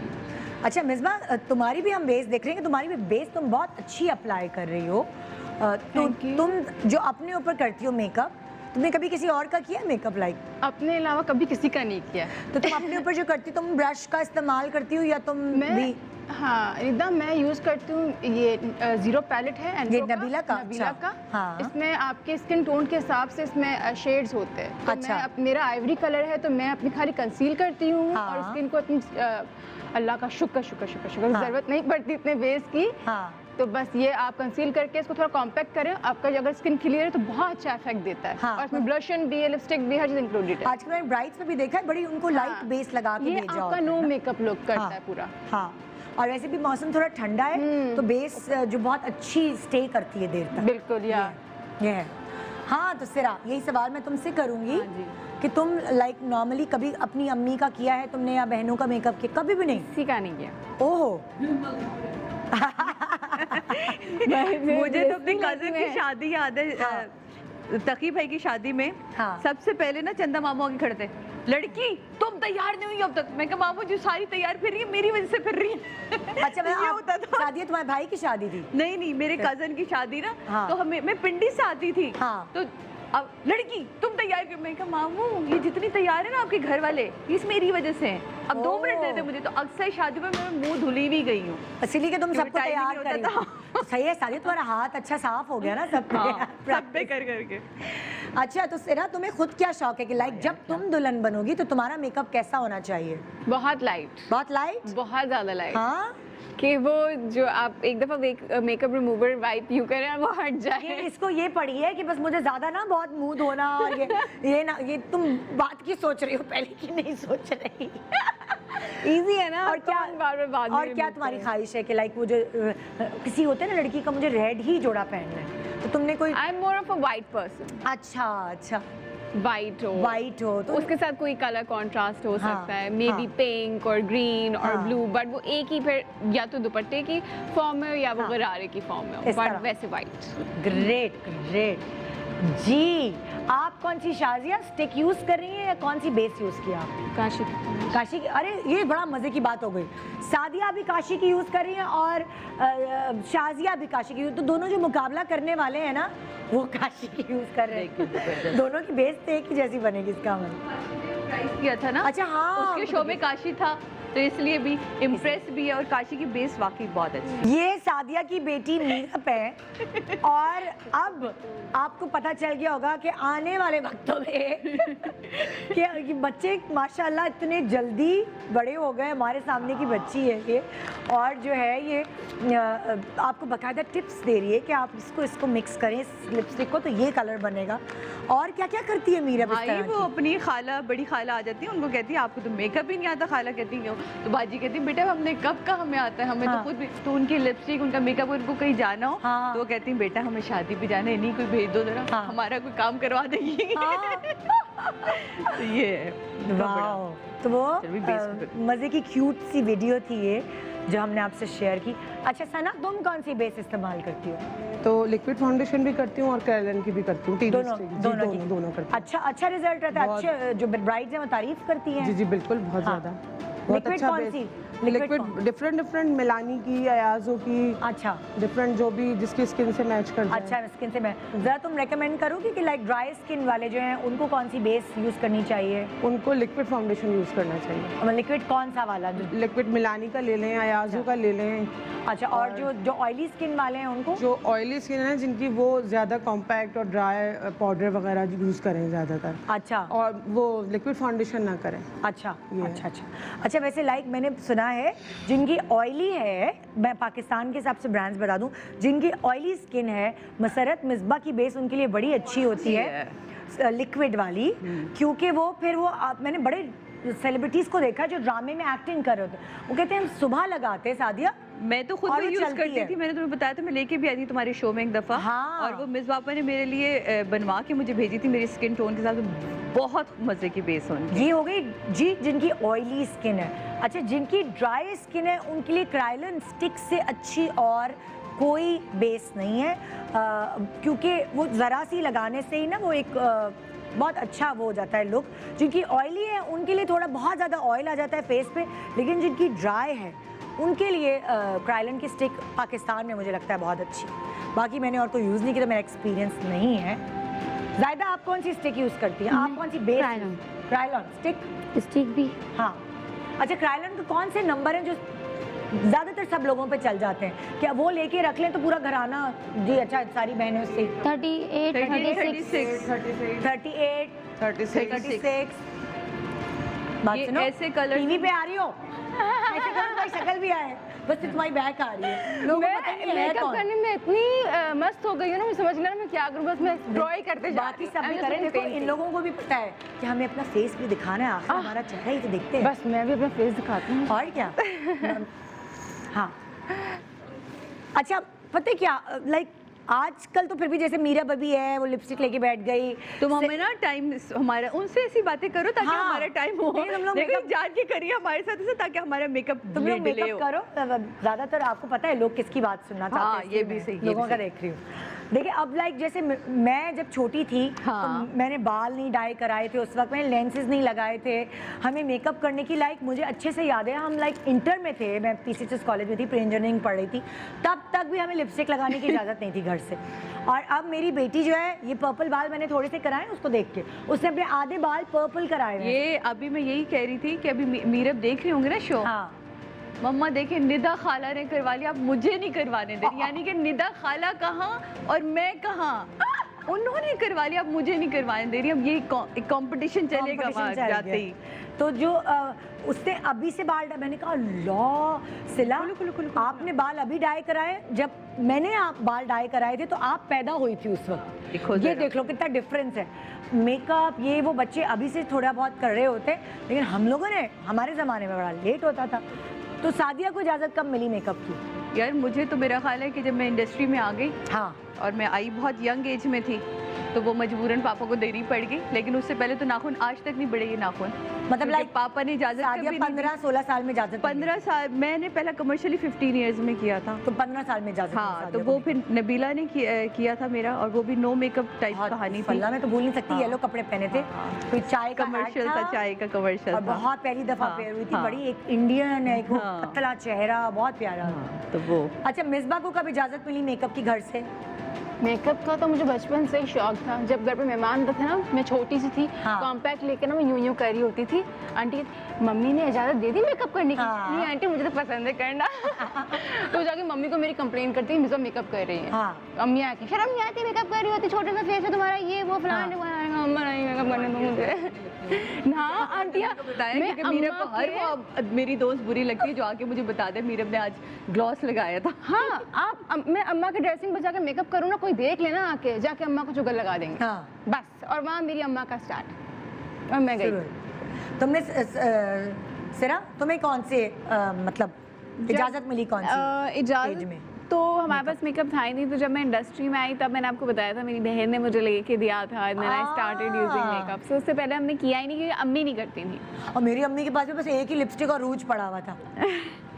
अच्छा मिसबा, तुम्हारी भी हम बेस देख रहे हैं कि तुम्हारी भी बेस तुम बहुत अच्छी अप्लाई कर रही हो। तो Thank you. तुम जो अपने ऊपर करती हो मेकअप, तुमने कभी किसी और का किया मेकअप लाइक? अपने अलावा कभी किसी का नहीं किया। तो तुम अपने ऊपर जो करती हो, तुम ब्रश का इस्तेमाल करती हो या तुम मैं भी? हाँ रिदा, मैं यूज़ करती हूँ ये ज़ीरो पैलेट है ये एंड्रो नबीला का? नबीला अच्छा। का। हाँ। इसमें आपके स्किन टोन के हिसाब से इसमें शेड्स होते हैं। तो अच्छा। मैं मेरा आइवरी कलर है, तो मैं अपनी खाली कंसील करती हूँ हाँ। और स्किन को अपनी अल्लाह का शुक्र शुक्र शुक्र शुक्र, हाँ। ज़रूरत नहीं पड़ती इतने बेस की। हाँ, तो बस ये आप कंसील करके इसको थोड़ा कॉम्पैक्ट करें, आपका अगर स्किन क्लियर है तो बहुत अच्छा इफेक्ट देता है। हाँ। और इसमें ब्लशन भी है, लिपस्टिक भी, हर चीज़ इंक्लूडेड है। आजकल मैंने ब्राइड्स में भी देखा है, बड़ी उनको लाइट हाँ। बेस लगा के ये भेजा आपका होता है नो ना। मेकअप लुक करता हाँ। है पूरा। हाँ, और वैसे भी मौसम थोड़ा ठंडा है, तो बेस जो बहुत अच्छी स्टे करती है देर तक। बिल्कुल यार। ये है। हाँ, तो सिरा, यही सवाल मैं तुमसे करूंगी हाँ जी। कि तुम लाइक नॉर्मली कभी अपनी अम्मी का किया है तुमने, या बहनों का मेकअप किया? कभी भी नहीं? किसी का नहीं किया। ओहो। मुझे तो अपनी कजन की शादी याद है, हाँ। तकी भाई की शादी में। हाँ। सबसे पहले ना चंदा मामू आगे खड़े थे, लड़की तुम तैयार नहीं हुई अब तक। मैं कहा मामू जी सारी तैयार फिर रही है, मेरी वजह से फिर रही है। अच्छा, मैं ये होता था। शादी है, तुम्हारे भाई की शादी थी? नहीं नहीं, मेरे कजन की शादी ना, हाँ। तो हमें, मैं पिंडी से आती थी। हाँ। तो अब लड़की तुम तैयार क्यों? मैं कहा मामू ये जितनी तैयार है ना आपके घर वाले, ये मेरी वजह से हैं। अब 2 मिनट देते मुझे। तो अक्सर शादी में मैं मुंह धुली भी गई हूँ, इसीलिए कि तुम क्योंकि सबको time ही तैयार नहीं कर होता रही हो। तो सही है सादिया, तुम्हारा हाथ अच्छा साफ हो गया ना सब पे। सब पे कर करके। अच्छा, तो सिरा तुम्हें खुद क्या शौक है कि लाइक जब तुम दुल्हन बनोगी तो तुम्हारा मेकअप कैसा होना चाहिए? बहुत लाइट, बहुत लाइट? बहुत ज़्यादा लाइट। हाँ, कि वो जो आप एक दफ़ा मेकअप रिमूवर वाइप यूँ करें और वो हट ये जाए। इसको ये पड़ी है कि बस मुझे ज्यादा ना बहुत मुंह धोना, और ये ना, ये तुम बात की सोच रही हो पहले की नहीं सोच रही। इजी है ना। और क्या, बार बाद में और क्या remove तुम्हारी करें। ख्वाहिश है कि लाइक वो जो किसी होते हैं ना लड़की का, मुझे रेड ही जोड़ा पहनना है, तो तुमने कोई? I am more of a white person. अच्छा अच्छा, वाइट हो, वाइट हो तो उसके साथ कोई कलर कॉन्ट्रास्ट हो हाँ, सकता है, मे बी हाँ। पिंक और ग्रीन और हाँ। ब्लू, बट वो एक ही फिर या तो दुपट्टे की फॉर्म में हो या वो हाँ। गरारे की फॉर्म में हो, इस तरह। बट वैसे वाइट। Great great. जी, आप कौन सी शाजिया स्टिक यूज कर रही हैं या कौन सी बेस यूज किया आपने? काशी। काशी की? अरे ये बड़ा मजे की बात हो गई, सादिया भी काशी की यूज कर रही हैं और शाजिया भी काशी की, तो दोनों जो मुकाबला करने वाले हैं ना वो काशी की यूज कर रहे हैं। दोनों की बेस तो एक ही जैसी बनेगी, इसका मतलब। प्राइस किया था ना। अच्छा हाँ, उसके शो में काशी था, तो इसलिए भी इम्प्रेस भी है। और काशी की बेस वाकई बहुत अच्छी है। ये सादिया की बेटी मीरप है, और अब आपको पता चल गया होगा कि आने वाले वक्तों में कि बच्चे माशाल्लाह इतने जल्दी बड़े हो गए। हमारे सामने की बच्ची है ये, और जो है ये आपको बाकायदा टिप्स दे रही है कि आप इसको मिक्स करें इस लिपस्टिक को तो ये कलर बनेगा। और क्या क्या करती है मीरप इस भाई तरह वो की? अपनी खाला, बड़ी खाला आ जाती है, उनको कहती है आपको तो मेकअप ही नहीं आता। खाला कहती है तो बाजी कहती है बेटा हमने कब का हमें आता है, हमें हाँ। तो खुद भी। तो उनकी लिपस्टिक, उनका मेकअप, उनको कहीं जाना हो हाँ। तो वो कहती है बेटा हमें शादी पे जाना है, नहीं कोई भेज दो जरा, हाँ। हमारा कोई काम करवा देगी। हाँ। तो ये है उनका बड़ा। वाओ, तो वो चल भी बेस पे। मज़े की क्यूट सी वीडियो थी ये जो हमने आपसे शेयर की। अच्छा सना, तुम कौन सी बेस इस्तेमाल करती हो? तो लिक्विड फाउंडेशन भी करती हूँ और कैरलन की भी करती हूँ। TD दोनों stick, जी, दोनों की? दोनों करती हूँ। अच्छा रिजल्ट रहता है? बहुत। अच्छे जो ब्राइड्स हैं वो तारीफ करती हैं? जी जी बिल्कुल, बहुत हाँ। ज़्यादा। बहुत Liquid अच्छा कौन base। सी? Liquid लिक्विड कौन? डिफरेंट मिलानी की, अयाजो की, अच्छा डिफरेंट जो भी जिसकी स्किन से मैच करता है। अच्छा स्किन से मैं ज़रा तुम रेकमेंड करोगी कि लाइक ड्राई स्किन वाले जो हैं उनको कौन सी बेस यूज़ करनी चाहिए? उनको लिक्विड फाउंडेशन यूज़ करना चाहिए। लिक्विड कौन सा वाला? लिक्विड मिलानी का ले लें, अयाजो का ले लें। अच्छा और जो ऑयली स्किन वाले हैं उनको? जो ऑयली स्किन है जिनकी, वो ज़्यादा कॉम्पैक्ट और ड्राई पाउडर वगैरह यूज़ करें ज़्यादातर, अच्छा और वो लिक्विड फाउंडेशन ना करें। अच्छा ये अच्छा अच्छा अच्छा वैसे लाइक मैंने सुना है जिनकी ऑयली है, मैं पाकिस्तान के हिसाब से ब्रांड्स बता दूं, जिनकी ऑयली स्किन है मसरत मिसबा की बेस उनके लिए बड़ी अच्छी होती है लिक्विड वाली, क्योंकि वो फिर वो मैंने बड़े सेलिब्रिटीज़ को देखा जो ड्रामे में एक्टिंग कर रहे होते, वो कहते हैं हम सुबह लगाते हैं सादिया। मैं तो खुद और भी वो यूज चलती करती है। थी, मैंने तुम्हें बताया था, मैं लेके भी आई थी तुम्हारे शो में एक दफ़ा। हाँ। और वो मिस पापा ने मेरे लिए बनवा के मुझे भेजी थी मेरी स्किन टोन के साथ, बहुत मज़े की बेस होनी। ये हो गई जी जिनकी ऑयली स्किन है। अच्छा जिनकी ड्राई स्किन है उनके लिए क्रायलन स्टिक से अच्छी और कोई बेस नहीं है, क्योंकि वो ज़रा सी लगाने से ही ना वो एक बहुत अच्छा वो हो जाता है लुक। जिनकी ऑयली है उनके लिए थोड़ा बहुत ज़्यादा ऑयल आ जाता है फेस पे, लेकिन जिनकी ड्राई है उनके लिए क्रायलन की स्टिक पाकिस्तान में मुझे लगता है बहुत अच्छी। बाकी मैंने और कोई यूज़ नहीं किया, मेरा एक्सपीरियंस नहीं है। ज़ायदा आप कौन सी स्टिक यूज़ करती हैं? आप कौन सी बेस? क्रायलन। क्रायलन स्टिक। स्टिक भी। हाँ अच्छा क्रायलन के कौन से नंबर हैं जो ज़्यादातर सब लोगों पे चल जाते हैं? क्या वो लेके रख लें तो पूरा घराना जी अच्छा सारी बहनें उससे 38, 36। 38 36 बात ये सुनो, ऐसे colours- टीवी पे आ रही हो ऐसे करो तुम्हारी शक्ल भी आए, बस तुम्हारी बैक आ रही है, लोगों को पता नहीं है मेकअप कौन। करने में इतनी मस्त हो गई हूँ ना, मैं समझ नहीं मैं क्या करूँ, बस मैं ड्रॉ ही करते जा बाकी रही हूँ। सब भी I'm just करें, देखो painting। इन लोगों को भी पता है कि हमें अपना फेस भी दिखाना है, आखिर हमारा चेहरा ही तो देखते हैं। बस मैं भी अपना फेस दिखाती हूँ। और क्या हाँ अच्छा पता है क्या लाइक आजकल तो फिर भी जैसे मीरा बबी है वो लिपस्टिक लेके बैठ गई, तुम हमें ना टाइम हमारा उनसे ऐसी बातें करो ताकि हाँ। हमारा टाइम हो। नहीं, तुम लोग देखो makeup- जान के करिए हमारे साथ ऐसे, ताकि हमारा मेकअप तुम लोग डिले मेकअप हो। करो, ज्यादातर आपको पता है लोग किसकी बात सुनना चाहते हाँ, हैं, ये इसलिए भी मैं सही, ये लोगों भी का सही। देख रही हूँ। देखिए अब लाइक जैसे मैं जब छोटी थी हाँ। तो मैंने बाल नहीं डाई कराए थे, उस वक्त मैंने लेंसेज नहीं लगाए थे, हमें मेकअप करने की लाइक मुझे अच्छे से याद है, हम लाइक इंटर में थे, मैं पीसीएचएस कॉलेज में थी, प्री इंजीनियरिंग पढ़ रही थी, तब तक भी हमें लिपस्टिक लगाने की इजाज़त नहीं थी घर से। और अब मेरी बेटी जो है ये पर्पल बाल मैंने थोड़े से कराए उसको देख के, उसने अपने आधे बाल पर्पल कराए हुए हैं। ये अभी मैं यही कह रही थी कि अभी मीरब देख रही होंगे ना शो, हाँ मम्मा देखे निदा खाला ने करवा लिया, आप मुझे नहीं करवाने दे रही, यानी कि निदा खाला कहाँ और मैं कहाँ, उन्होंने करवा लिया, अब मुझे नहीं करवाने दे रही। अब ये एक कंपटीशन चलेगा Competition वहाँ चल जाते गया। ही। तो जो उसने अभी से बाल मैंने कहा लॉ सिला आपने बाल अभी डाई कराए, जब मैंने आप बाल डाई कराए थे तो आप पैदा हुई थी उस वक्त। देखो ये जरा। देख लो कितना डिफरेंस है, मेकअप ये वो बच्चे अभी से थोड़ा बहुत कर रहे होते, लेकिन हम लोगों ने हमारे ज़माने में बड़ा लेट होता था। तो सादिया को इजाज़त कब मिली मेकअप की? यार मुझे तो मेरा ख्याल है कि जब मैं इंडस्ट्री में आ गई हाँ और मैं आई बहुत यंग एज में थी, तो वो मजबूरन पापा को देनी पड़ गई, लेकिन उससे पहले तो नाखून आज तक नहीं बढ़े ये नाखून, मतलब क्योंकि like पापा ने इजाजत सादिया कभी नहीं दी। 15-16 साल में इजाज़त 15 साल मैंने पहला कमर्शियली 15 इयर्स में किया था। तो 15 साल में इजाज़त हाँ, मिली तो सादिया वो को। फिर नबीला ने किया था मेरा, और वो भी नो मेकअप टाइप बहुत कहानी थी। फल्ला में तो भूल नहीं सकती, हाँ। येलो कपड़े पहने थे, कोई चाय का कमर्शियल ad था, चाय का कमर्शियल और था। बहुत पहली दफा हाँ, पेयर हुई थी, हाँ। बड़ी एक इंडियन है, एक वो हाँ। पतला चेहरा, बहुत प्यारा। तो वो अच्छा मिसबा को कब इजाजत मिली मेकअप की घर से? मेकअप का तो मुझे बचपन से ही शौक था। जब घर पे मेहमान आते थे ना, मैं छोटी सी थी, हाँ। कॉम्पैक्ट लेके ना मैं यूं कर रही होती थी, आंटी मम्मी ने इजाज़त दे दी मेकअप करने की? हाँ। नहीं आंटी मुझे तो पसंद है करना। तो जाके मम्मी को मेरी कंप्लेन करती है मिस मेकअप कर रही है। हाँ। अम्मी आके शर्म नहीं आती मेकअप कर रही होती, छोटे सा फेस है तुम्हारा, ये वो फलाने अम्मा नहीं मेकअप करने दो मुझे ना आंटियाँ। बताया क्योंकि मीरब को हर वो अब मेरी दोस्त बुरी लगती है जो आके मुझे बता दे मीरब ने आज ग्लॉस लगाया था। हाँ मैं अम्मा के ड्रेसिंग बचा के मेकअप करूँ ना, कोई देख लेना आके, जाके अम्मा को चुगल लगा देंगे। हाँ। बस, और वहाँ मेरी अम्मा का स्टार्ट, और मैं गई। तुमने सिरा तुम्हें कौन से मतलब इजाजत मिली कौन सी एज इजाज़त में? तो हमारे पास मेकअप था ही नहीं, तो जब मैं इंडस्ट्री में आई तब मैंने आपको बताया था मेरी बहन ने मुझे लेके दिया था, and then I started using makeup. So उससे पहले हमने किया ही नहीं, क्योंकि अम्मी नहीं करती थी। और मेरी अम्मी के पास भी बस एक ही लिपस्टिक और रूज पड़ा हुआ था,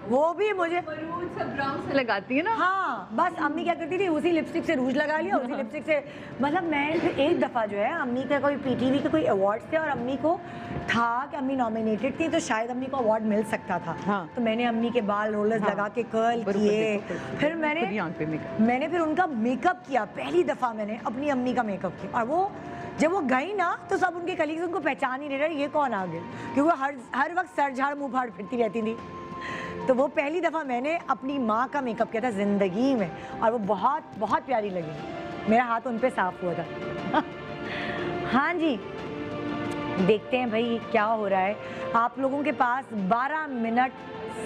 वो भी मुझे ब्राउन से लगाती है ना। हाँ बस अम्मी क्या करती थी, उसी लिपस्टिक से रूज लगा लिया, उसी लिपस्टिक से, मतलब मैं फिर एक दफ़ा जो है अम्मी का कोई पीटीवी के कोई अवार्ड्स थे और अम्मी को था कि अम्मी नॉमिनेटेड थी तो शायद अम्मी को अवार्ड मिल सकता था। हाँ। तो मैंने अम्मी के बाल रोलर्स हाँ। लगा के कर्ल बरोबर किए, देखो, फिर खुद ही आंख पे makeup। मैंने फिर उनका मेकअप किया। पहली दफ़ा मैंने अपनी अम्मी का मेकअप किया, और वो जब वो गई ना तो सब उनके कलीग्स उनको पहचान ही नहीं रहे, ये कौन आ गए, क्योंकि वो हर वक्त सर झाड़ मुँह फाड़ फिरती रहती थी। तो वो पहली दफ़ा मैंने अपनी माँ का मेकअप किया था ज़िंदगी में, और वो बहुत बहुत प्यारी लगी। मेरा हाथ उन पे साफ हुआ था। हाँ जी, देखते हैं भाई क्या हो रहा है। आप लोगों के पास 12 मिनट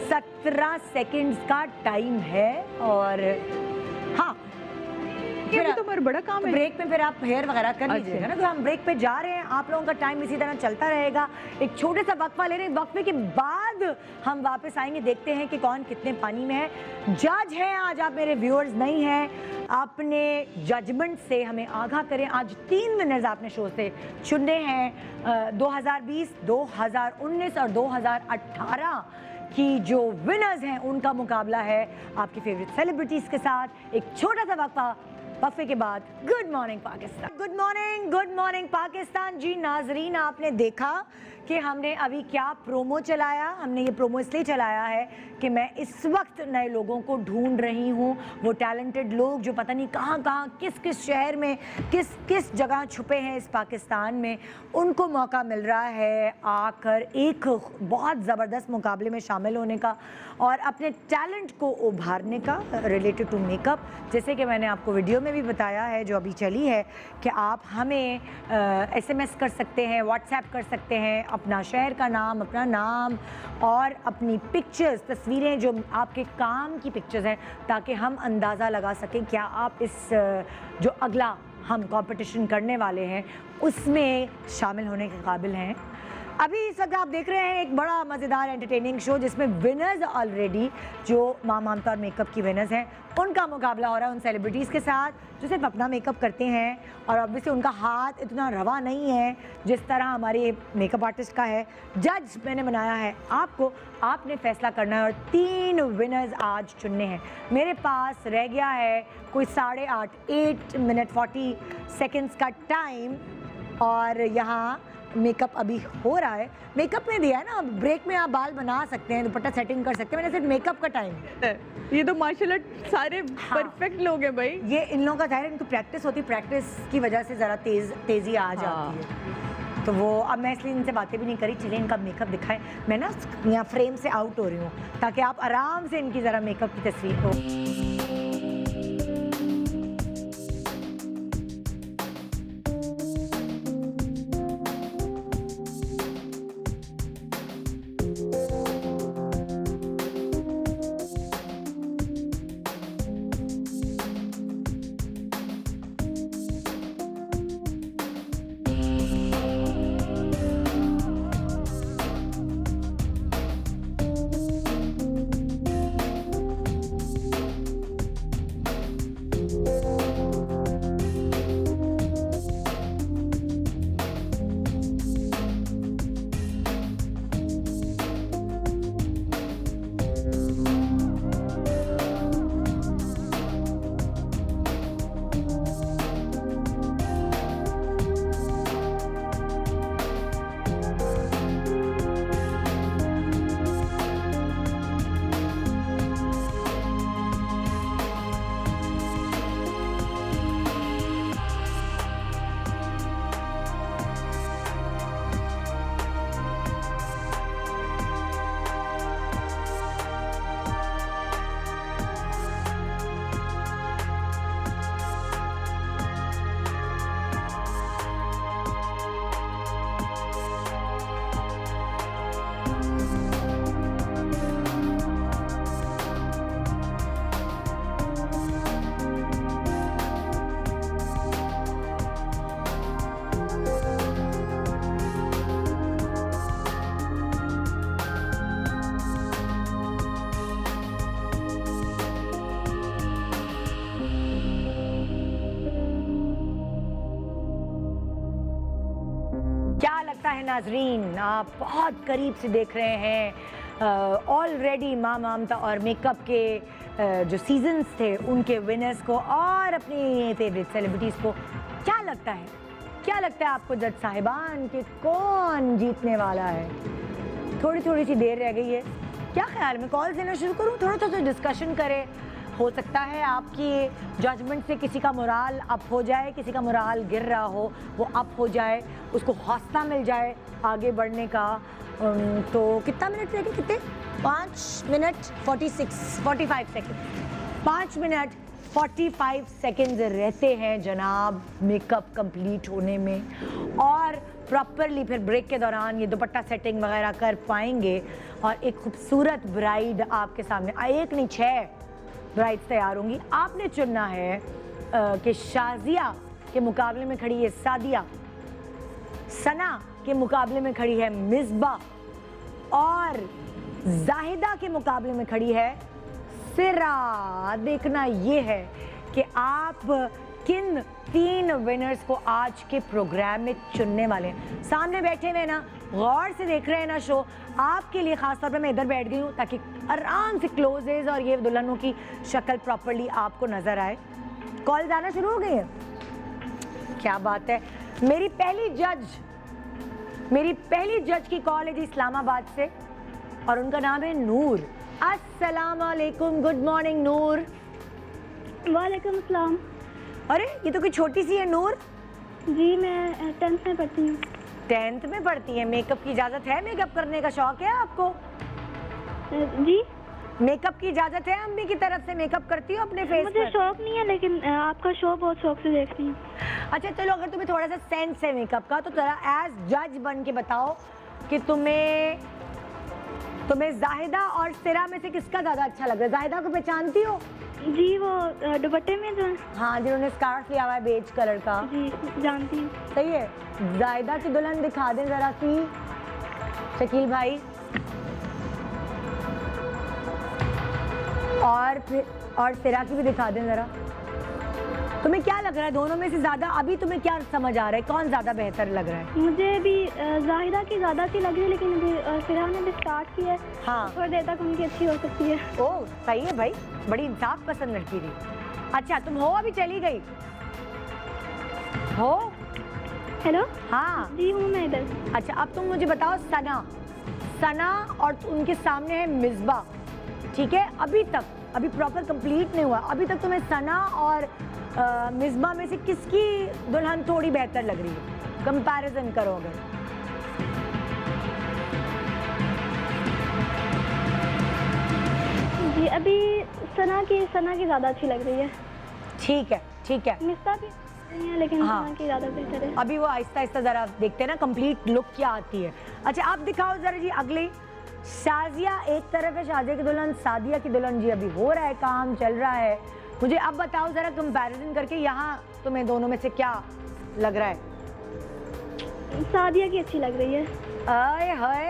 17 सेकंड्स का टाइम है, और हाँ ये भी तो हमारा बड़ा काम है। ब्रेक में फिर आप हेयर वगैरह कर अच्छा। लीजिएगा ना। तो हम ब्रेक पे जा रहे हैं, आप लोगों का टाइम इसी तरह चलता रहेगा। एक छोटे सा वक्फा ले रहे हैं, वक्फे के बाद हम वापस आएंगे, देखते हैं कि कौन कितने पानी में है। जज हैं आज आप, मेरे व्यूअर्स नहीं हैं, अपने जजमेंट से हमें आगाह करें। आज 3 विनर्स आपने शो से चुने हैं, 2020, 2019 और 2018 की जो विनर्स हैं उनका मुकाबला है आपकी फेवरेट सेलिब्रिटीज़ के साथ। एक छोटा सा वक्फे के बाद good morning Pakistan. Good morning Pakistan. जी नाजरीन, आपने देखा कि हमने अभी क्या प्रोमो चलाया। हमने ये प्रोमो इसलिए चलाया है कि मैं इस वक्त नए लोगों को ढूंढ रही हूँ, वो टैलेंटेड लोग जो पता नहीं कहाँ कहाँ किस किस शहर में किस किस जगह छुपे हैं इस पाकिस्तान में, उनको मौका मिल रहा है आकर एक बहुत ज़बरदस्त मुकाबले में शामिल होने का और अपने टैलेंट को उभारने का रिलेटेड टू मेकअप। जैसे कि मैंने आपको वीडियो में भी बताया है जो अभी चली है कि आप हमें SMS कर सकते हैं, व्हाट्सएप कर सकते हैं, अपना शहर का नाम, अपना नाम और अपनी पिक्चर्स, तस्वीरें जो आपके काम की पिक्चर्स हैं, ताकि हम अंदाज़ा लगा सकें क्या आप इस जो अगला हम कंपटीशन करने वाले हैं उसमें शामिल होने के काबिल हैं। अभी इस वक्त आप देख रहे हैं एक बड़ा मज़ेदार एंटरटेनिंग शो जिसमें विनर्स ऑलरेडी जो माँ ममता और मेकअप की विनर्स हैं उनका मुकाबला हो रहा है उन सेलिब्रिटीज़ के साथ जो सिर्फ अपना मेकअप करते हैं, और ऑब्वियसली उनका हाथ इतना रवा नहीं है जिस तरह हमारे मेकअप आर्टिस्ट का है। जज मैंने बनाया है आपको, आपने फैसला करना है और 3 विनर्स आज चुनने हैं। मेरे पास रह गया है कोई 8 मिनट 40 सेकेंड्स का टाइम, और यहाँ मेकअप अभी हो रहा है। मेकअप में दिया है ना, ब्रेक में आप बाल बना सकते हैं, दुपट्टा सेटिंग कर सकते हैं, मैंने सिर्फ मेकअप का टाइम। ये तो माशाल्लाह सारे परफेक्ट लोग हैं भाई। ये इन लोगों का जाहिर है, इनको प्रैक्टिस होती है, प्रैक्टिस की वजह से ज़रा तेज़ी आ जाती है। तो वो अब मैं इसलिए इनसे बातें भी नहीं करी, चलिए इनका मेकअप दिखाएं। मैं ना यहाँ फ्रेम से आउट हो रही हूँ ताकि आप आराम से इनकी ज़रा मेकअप की तस्वीर हो। क्या लगता है नाजरीन, आप बहुत करीब से देख रहे हैं ऑलरेडी माँ ममता और मेकअप के जो सीजन्स थे उनके विनर्स को और अपनी फेवरेट सेलिब्रिटीज़ को। क्या लगता है क्या लगता है आपको जज साहिबान कि कौन जीतने वाला है? थोड़ी सी देर रह गई है, क्या ख्याल में कॉल देना शुरू करूं? थोड़ा सा डिस्कशन करें, हो सकता है आपकी जजमेंट से किसी का मोराल अप हो जाए, किसी का मोराल गिर रहा हो वो अप हो जाए, उसको हौसला मिल जाए आगे बढ़ने का। तो कितना मिनट रह गए? कितने? 5 मिनट 45 सेकेंड। 5 मिनट 45 सेकेंड्स रहते हैं जनाब मेकअप कंप्लीट होने में, और प्रॉपरली फिर ब्रेक के दौरान ये दुपट्टा सेटिंग वगैरह कर पाएंगे और एक खूबसूरत ब्राइड आपके सामने, एक नहीं 6 ब्राइड्स तैयार होंगी। आपने चुनना है कि शाजिया के मुकाबले में खड़ी है सादिया, सना के मुकाबले में खड़ी है मिसबा, और जाहिदा के मुकाबले में खड़ी है सिरा। देखना ये है कि आप किन 3 विनर्स को आज के प्रोग्राम में चुनने वाले हैं। सामने बैठे हुए ना, गौर से देख रहे हैं ना शो, आपके लिए खास तौर पे मैं इधर बैठ गई हूँ ताकि आराम से क्लोजेज और ये दुल्हनों की शक्ल प्रॉपर्ली आपको नजर आए। कॉल आना शुरू हो गई है, क्या बात है। मेरी पहली जज की कॉल है जी इस्लामाबाद से, और उनका नाम है नूर। अस्सलाम वालेकुम, गुड मॉर्निंग नूर। वालेकुम अस्सलाम। अरे ये तो कोई छोटी सी है नूर। जी मैं 10th में पढ़ती हूँ। 10th में पढ़ती है, मेकअप की इजाजत है? मेकअप करने का शौक है आपको? जी मेकअप की इजाजत है अम्मी की तरफ से? मेकअप करती हो अपने फेस मुझे पर? शौक नहीं है, लेकिन आपका शो बहुत शौक से देखती हूँ। अच्छा चलो, अगर तुम्हें थोड़ा सा सेंस है मेकअप का तो जरा एज जज बन के बताओ कि तुम्हें जाहिदा और सिरा में से किसका ज्यादा अच्छा लग रहा है? जाहिदा को पहचानती हो? जी वो दुपट्टे में जो है। हाँ, जिन्होंने स्कार्फ लिया हुआ है बेज कलर का। जी जानती हूँ। सही है। जाहिदा की दुल्हन दिखा दें जरा सी, शकील भाई। और सिरा की भी दिखा दें जरा। तुम्हें क्या लग रहा है दोनों में से ज्यादा, अभी तुम्हें क्या समझ आ रहा है, कौन ज्यादा बेहतर लग रहा है? मुझे भी जाहिदा की ज़्यादा अच्छी लग रही है, लेकिन अभी सिरा ने भी स्टार्ट किया है। हाँ। थोड़ी देर तक उनकी अच्छी हो सकती है। ओह सही है भाई, बड़ी इंसाफ पसंद लड़की थी। अच्छा तुम हो अभी चली गई हो? हेलो। हाँ जी हूँ मैं इधर। अच्छा अब तुम मुझे बताओ, सना और उनके सामने है मिसबा, ठीक है? अभी प्रॉपर कंप्लीट नहीं हुआ, अभी तक तुम्हें सना और मिसबा में से किसकी दुल्हन थोड़ी बेहतर लग रही है? कंपैरिजन करो अगर। जी अभी सना की ज़्यादा अच्छी लग रही है। ठीक है। मिस्ता भी नहीं है, लेकिन हाँ। सना की ज़्यादा बेहतर है। अभी वो आहिस्ता आहिस्ता जरा देखते हैं ना कंप्लीट लुक क्या आती है। अच्छा आप दिखाओ जरा जी अगली। शाजिया एक तरफ है, शाजिया की दुल्हन, सादिया की दुल्हन। जी अभी हो रहा है, काम चल रहा है। मुझे अब बताओ जरा कंपैरिजन करके, यहाँ तुम्हें दोनों में से क्या लग रहा है? सादिया की अच्छी लग रही है। आए हाय,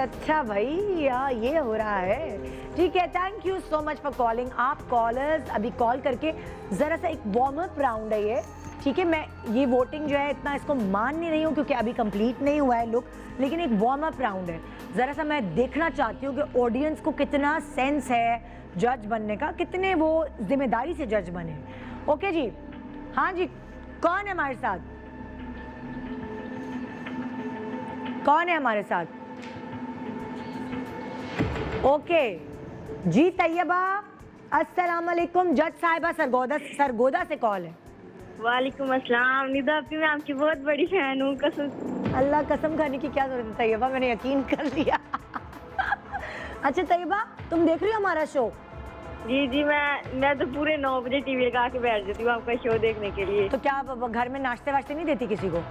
अच्छा भाई ये हो रहा है। ठीक है, thank you so much for calling. आप कॉलर्स अभी कॉल करके जरा सा एक वार्म अप राउंड है ये, ठीक है? मैं ये वोटिंग जो है इतना इसको मान नहीं रही हूँ क्योंकि अभी कंप्लीट नहीं हुआ है लुक, लेकिन एक वार्म अप राउंड है। ज़रा सा मैं देखना चाहती हूँ कि ऑडियंस को कितना सेंस है जज बनने का, कितने वो जिम्मेदारी से जज बने। ओके जी, हाँ जी, कौन है हमारे साथ? कौन है हमारे साथ? ओके जी तैयबा, अस्सलाम वालेकुम। जज साहिबा सरगोदा से कॉल है। वालेकुम अस्सलाम। निदा अपनी मैं आपकी बहुत बड़ी फैन हूँ, कसम। अल्लाह, कसम खाने की क्या जरूरत है तैयबा, मैंने यकीन कर लिया। अच्छा तैयबा, तुम देख रही हो हमारा शो? जी मैं तो पूरे 9 बजे टीवी लगा के बैठ जाती हूँ आपका शो देखने के लिए। तो क्या घर में नाश्ते वाश्ते नहीं देती किसी को?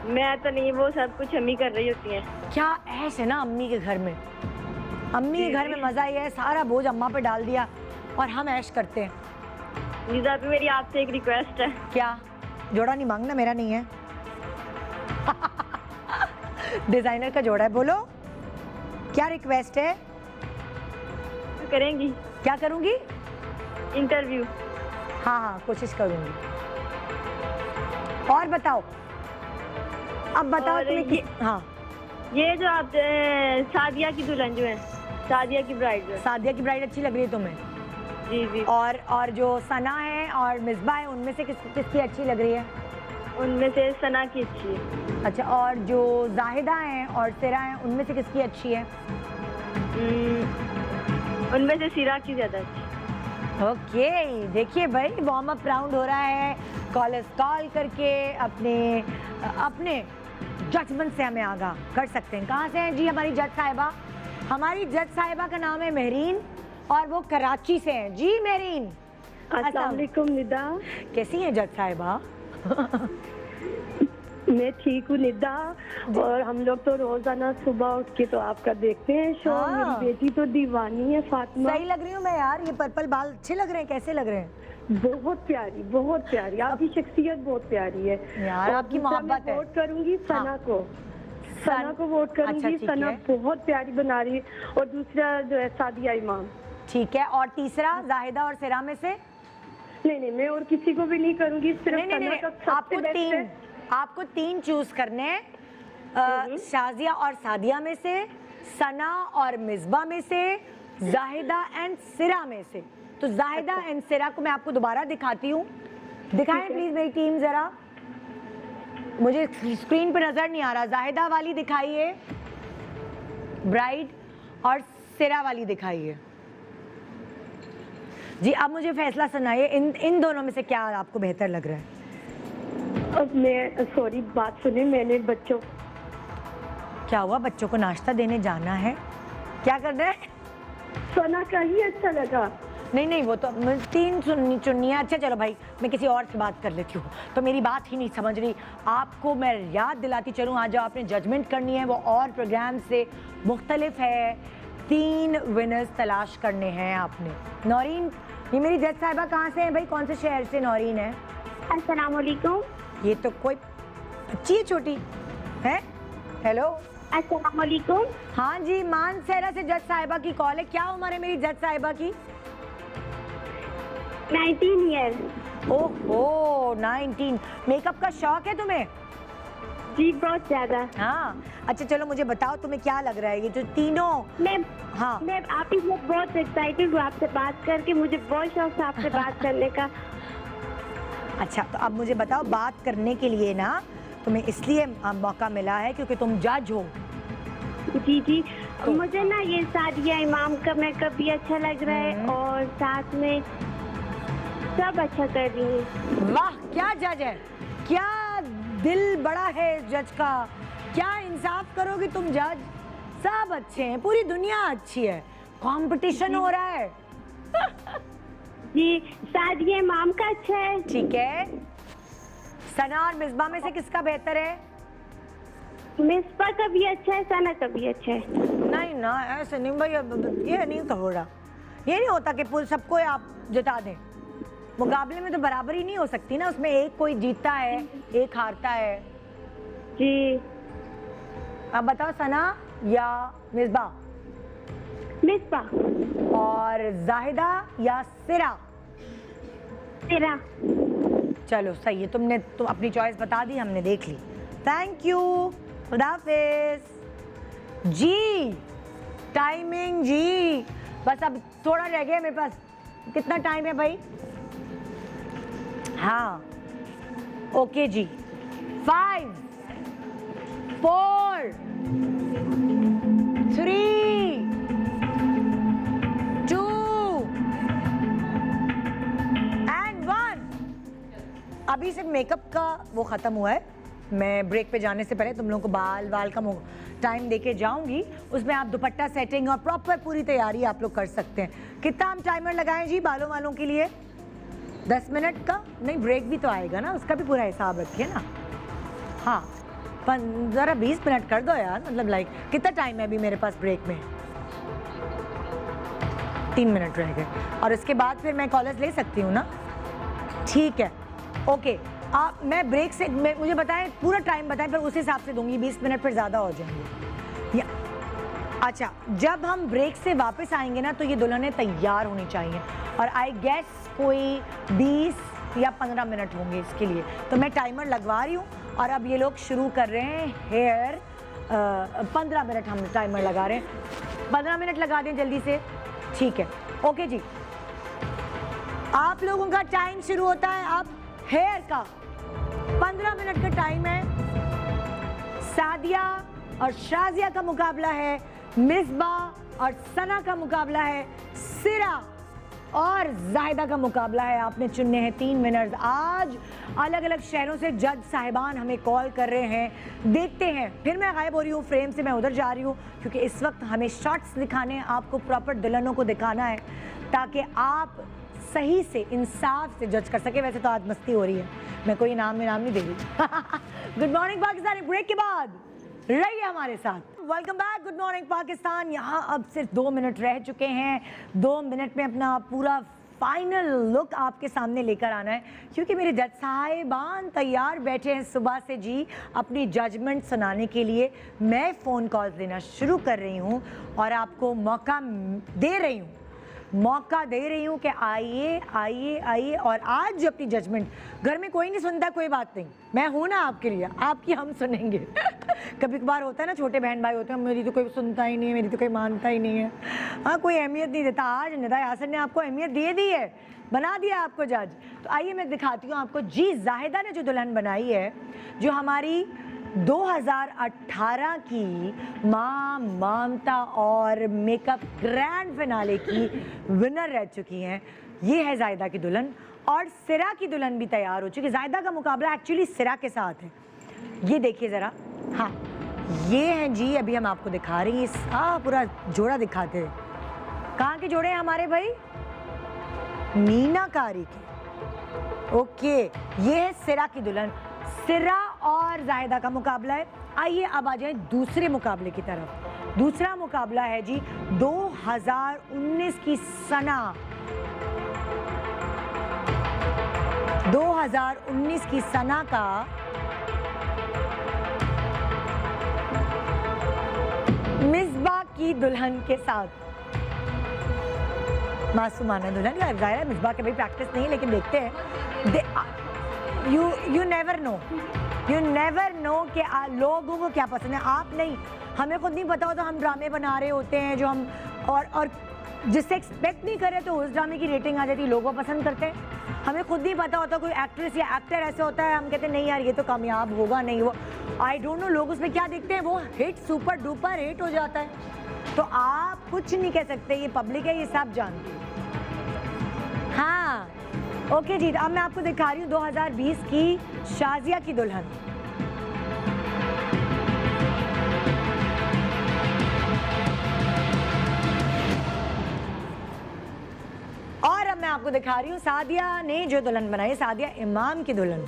मैं तो नहीं, वो सब कुछ अम्मी कर रही होती हैं। क्या ऐश है ना अम्मी के घर में। अम्मी के घर में मजा ये है, सारा बोझ अम्मा पे डाल दिया और हम ऐश करते हैं। निदा भी मेरी आपसे एक रिक्वेस्ट है। क्या? जोड़ा नहीं मांगना, मेरा नहीं है। डिजाइनर का जोड़ा है, बोलो क्या रिक्वेस्ट है? करेंगी? क्या करूंगी? इंटरव्यू। हाँ कोशिश करूंगी। और बताओ, अब बताओ और तुम्हें हाँ, ये जो आप सादिया की दुल्हन जो है, सादिया की ब्राइड जो है। सादिया की ब्राइड अच्छी लग रही है तुम्हें? जी और जो सना है और मिसबा है, उनमें से किसकी अच्छी लग रही है? उनमें से सना की अच्छी है। अच्छा, और जो जाहिदा हैं और सिरा हैं उनमें से किसकी अच्छी है? उनमें से सिरा की ज्यादा अच्छी। ओके, देखिए भाई वार्म अप राउंड हो रहा है। कॉलर्स कॉल करके अपने जजमेंट से हमें आगाह कर सकते हैं। कहाँ से हैं जी हमारी जज साहिबा? हमारी जज साहिबा का नाम है महरीन और वो कराची से हैं। जी महरीन, अस्सलाम वालेकुम निदा। कैसी हैं जज साहिबा? मैं ठीक हूँ निदा, और हम लोग तो रोजाना सुबह उठ के तो आपका देखते हैं शो। हाँ। मेरी बेटी तो दीवानी है फातिमा। सही लग रही हूँ मैं यार? ये पर्पल बाल अच्छे लग रहे हैं, कैसे लग रहे हैं? बहुत प्यारी, बहुत प्यारी। आपकी शख्सियत बहुत प्यारी है यार, और आपकी दूसरा मोहब्बत मैं है। वोट करूंगी सना को। सना को वोट करूंगी। अच्छा, ठीक सना है। बहुत प्यारी बना रही है। और दूसरा जो है सादिया इमाम। ठीक है, और तीसरा जाहिदा और सिरा में से? नहीं, मैं और किसी को भी नहीं करूंगी, सिर्फ नहीं, सना का सबसे बेस्ट है। आपको तीन चूज करने हैं। शाजिया और सादिया में से, सना और मिसबा में से, जाहिदा एंड सिरा में से। तो जाहिदा एंड सिरा को मैं आपको दोबारा दिखाती हूँ। दिखाएं प्लीज मेरी टीम जरा, मुझे स्क्रीन पर नजर नहीं आ रहा। जाहिदा वाली दिखाइए ब्राइड, और सिरा वाली दिखाइए जी। अब मुझे फैसला सुनाइए, इन दोनों में से क्या आपको बेहतर लग रहा है? अब मैं सॉरी, बात सुने, मैंने बच्चों क्या हुआ? बच्चों को नाश्ता देने जाना है? क्या कर रहे हैं? सना का ही अच्छा लगा। नहीं, वो तो तीन चुन्नियाँ। अच्छा चलो भाई, मैं किसी और से बात कर लेती हूँ। तो मेरी बात ही नहीं समझ रही। आपको मैं याद दिलाती चलूँ, आज जो आपने जजमेंट करनी है वो और प्रोग्राम से मुख्तलिफ है। 3 विनर्स तलाश करने हैं आपने। नौरीन, ये मेरी जज साहिबा कहाँ से है भाई? कौन से शहर से नौरीन है? अस्सलाम वालेकुम। ये तो कोई बच्ची है छोटी है। हेलो, अस्सलाम वालेकुम। हाँ जी, मानसहरा से जज साहिबा की कॉल है। क्या उम्र है मेरी जज साहिबा की? 19 ईयर्स। ओहो 19। मेकअप का शौक है तुम्हें? जी बहुत ज्यादा। हाँ, अच्छा चलो मुझे बताओ तुम्हें क्या लग रहा है ये जो तीनों? हाँ, मैं आप ही बहुत एक्साइटेड हूँ आपसे बात करके। मुझे बहुत शौक था आपसे बात करने का। अच्छा तो अब मुझे बताओ, बात करने के लिए ना तुम्हें इसलिए मौका मिला है क्योंकि तुम जज हो। जी, मुझे ना ये सादिया इमाम का मेकअप भी अच्छा लग रहा है और साथ में सब अच्छा कर रही है। वाह, क्या जज है, क्या दिल बड़ा है जज का। क्या इंसाफ करोगी तुम जज? सब अच्छे हैं, पूरी दुनिया अच्छी है, कंपटीशन हो रहा है। जी, सादिया इमाम का अच्छा है। ठीक है, सना और मिसबा में से किसका बेहतर है? मिसबा का भी अच्छा है, सना का भी अच्छा है। नहीं ना, ऐसे नहीं भाई, ये नहीं हो रहा। ये नहीं होता कि पूरे सबको आप जिता दें। मुकाबले में तो बराबरी नहीं हो सकती ना, उसमें एक कोई जीतता है एक हारता है। जी, अब बताओ सना या मिसबा? मिसबा। और जाहिदा या सिरा? सिरा। चलो सही है, तुम अपनी चॉइस बता दी, हमने देख ली। थैंक यू, खुदा हाफिज जी। टाइमिंग जी, बस अब थोड़ा रह गया मेरे पास। कितना टाइम है भाई? हाँ ओके जी। 5 4 3 2 and 1। अभी सिर्फ मेकअप का वो ख़त्म हुआ है। मैं ब्रेक पे जाने से पहले तुम लोगों को बाल का टाइम देके जाऊंगी। उसमें आप दुपट्टा सेटिंग और प्रॉपर पूरी तैयारी आप लोग कर सकते हैं। कितना हम टाइमर लगाएं जी बालों वालों के लिए? 10 मिनट का? नहीं, ब्रेक भी तो आएगा ना, उसका भी पूरा हिसाब रखिए ना। हाँ, ज़रा 20 मिनट कर दो यार, मतलब लाइक कितना टाइम है अभी मेरे पास ब्रेक में? 3 मिनट रह गए, और इसके बाद फिर मैं कॉलेज ले सकती हूँ ना? ठीक है, ओके। आप मैं ब्रेक से मुझे बताएं, पूरा टाइम बताएं, फिर उस हिसाब से दूंगी। 20 मिनट फिर ज़्यादा हो जाएंगे। अच्छा, जब हम ब्रेक से वापस आएंगे ना तो ये दुल्हनें तैयार होनी चाहिए, और आई गेस कोई 20 या 15 मिनट होंगे इसके लिए। तो मैं टाइमर लगवा रही हूँ, और अब ये लोग शुरू कर रहे हैं हेयर। 15 मिनट हम टाइमर लगा रहे हैं। 15 मिनट लगा दें जल्दी से, ठीक है? ओके जी, आप लोगों का टाइम शुरू होता है अब हेयर का। 15 मिनट का टाइम है। सादिया और शाजिया का मुकाबला है, मिसबाह और सना का मुकाबला है, सिरा और जाहिदा का मुकाबला है। आपने चुनने हैं 3 विनर्स। आज अलग अलग शहरों से जज साहिबान हमें कॉल कर रहे हैं। देखते हैं, फिर मैं गायब हो रही हूँ फ्रेम से, मैं उधर जा रही हूँ क्योंकि इस वक्त हमें शॉट्स दिखाने हैं, आपको प्रॉपर दुल्हनों को दिखाना है ताकि आप सही से इंसाफ से जज कर सके। वैसे तो आज मस्ती हो रही है, मैं कोई इनाम नहीं दे रही। गुड मॉर्निंग पाकिस्तान, ब्रेक के बाद रहिए हमारे साथ। Welcome back, good morning Pakistan. यहाँ अब सिर्फ 2 मिनट रह चुके हैं। 2 मिनट में अपना पूरा फाइनल लुक आपके सामने लेकर आना है क्योंकि मेरे जज साहिबान तैयार बैठे हैं सुबह से जी अपनी जजमेंट सुनाने के लिए। मैं फ़ोन कॉल देना शुरू कर रही हूँ और आपको मौका दे रही हूँ कि आइए आइए आइए और आज अपनी जजमेंट। घर में कोई नहीं सुनता, कोई बात नहीं, मैं हूँ ना आपके लिए, आपकी हम सुनेंगे। कभी कभार होता है ना, छोटे बहन भाई होते हैं, मेरी तो कोई सुनता ही नहीं है, मेरी तो कोई मानता ही नहीं है, हाँ कोई अहमियत नहीं देता। आज निदा यासर ने आपको अहमियत दे दी है, बना दिया आपको जज। तो आइए मैं दिखाती हूँ आपको जी जाहिदा ने जो दुल्हन बनाई है, जो हमारी 2018 की माँ ममता और मेकअप ग्रैंड फिनाले की विनर रह चुकी हैं। ये है जाहिदा की दुल्हन और सिरा की दुल्हन भी तैयार हो चुकी है। जाहिदा का मुकाबला एक्चुअली सिरा के साथ है, ये देखिए ज़रा। हाँ ये हैं जी, अभी हम आपको दिखा रही हैं, पूरा जोड़ा दिखाते हैं। कहाँ के जोड़े हैं हमारे भाई? मीनाकारी के। ओके, ये है सिरा की दुल्हन। सिरा और जाहिदा का मुकाबला है। आइए अब आ जाए दूसरे मुकाबले की तरफ। दूसरा मुकाबला है जी 2019 की सना, 2019 की सना का मिसबाह की दुल्हन के साथ। मासूमाना दुल्हन, जाहिर है मिसबाह के भाई प्रैक्टिस नहीं, लेकिन देखते हैं। यू नेवर नो कि लोगों को क्या पसंद है। आप नहीं, हमें खुद नहीं पता होता, हम ड्रामे बना रहे होते हैं जो हम और जिससे एक्सपेक्ट नहीं करे तो उस ड्रामे की रेटिंग आ जाती है, लोगों पसंद करते हैं। हमें खुद नहीं पता होता, कोई एक्ट्रेस या एक्टर ऐसे होता है, हम कहते हैं नहीं यार ये तो कामयाब होगा नहीं, वो आई डोंट नो लोग उसमें क्या देखते हैं, वो हिट सुपर डुपर हिट हो जाता है। तो आप कुछ नहीं कह सकते, ये पब्लिक है, ये सब जानते हैं। हाँ ओके जी, अब मैं आपको दिखा रही हूँ 2020 की शाजिया की दुल्हन। और अब मैं आपको दिखा रही हूँ सादिया ने जो दुल्हन बनाई, सादिया इमाम की दुल्हन।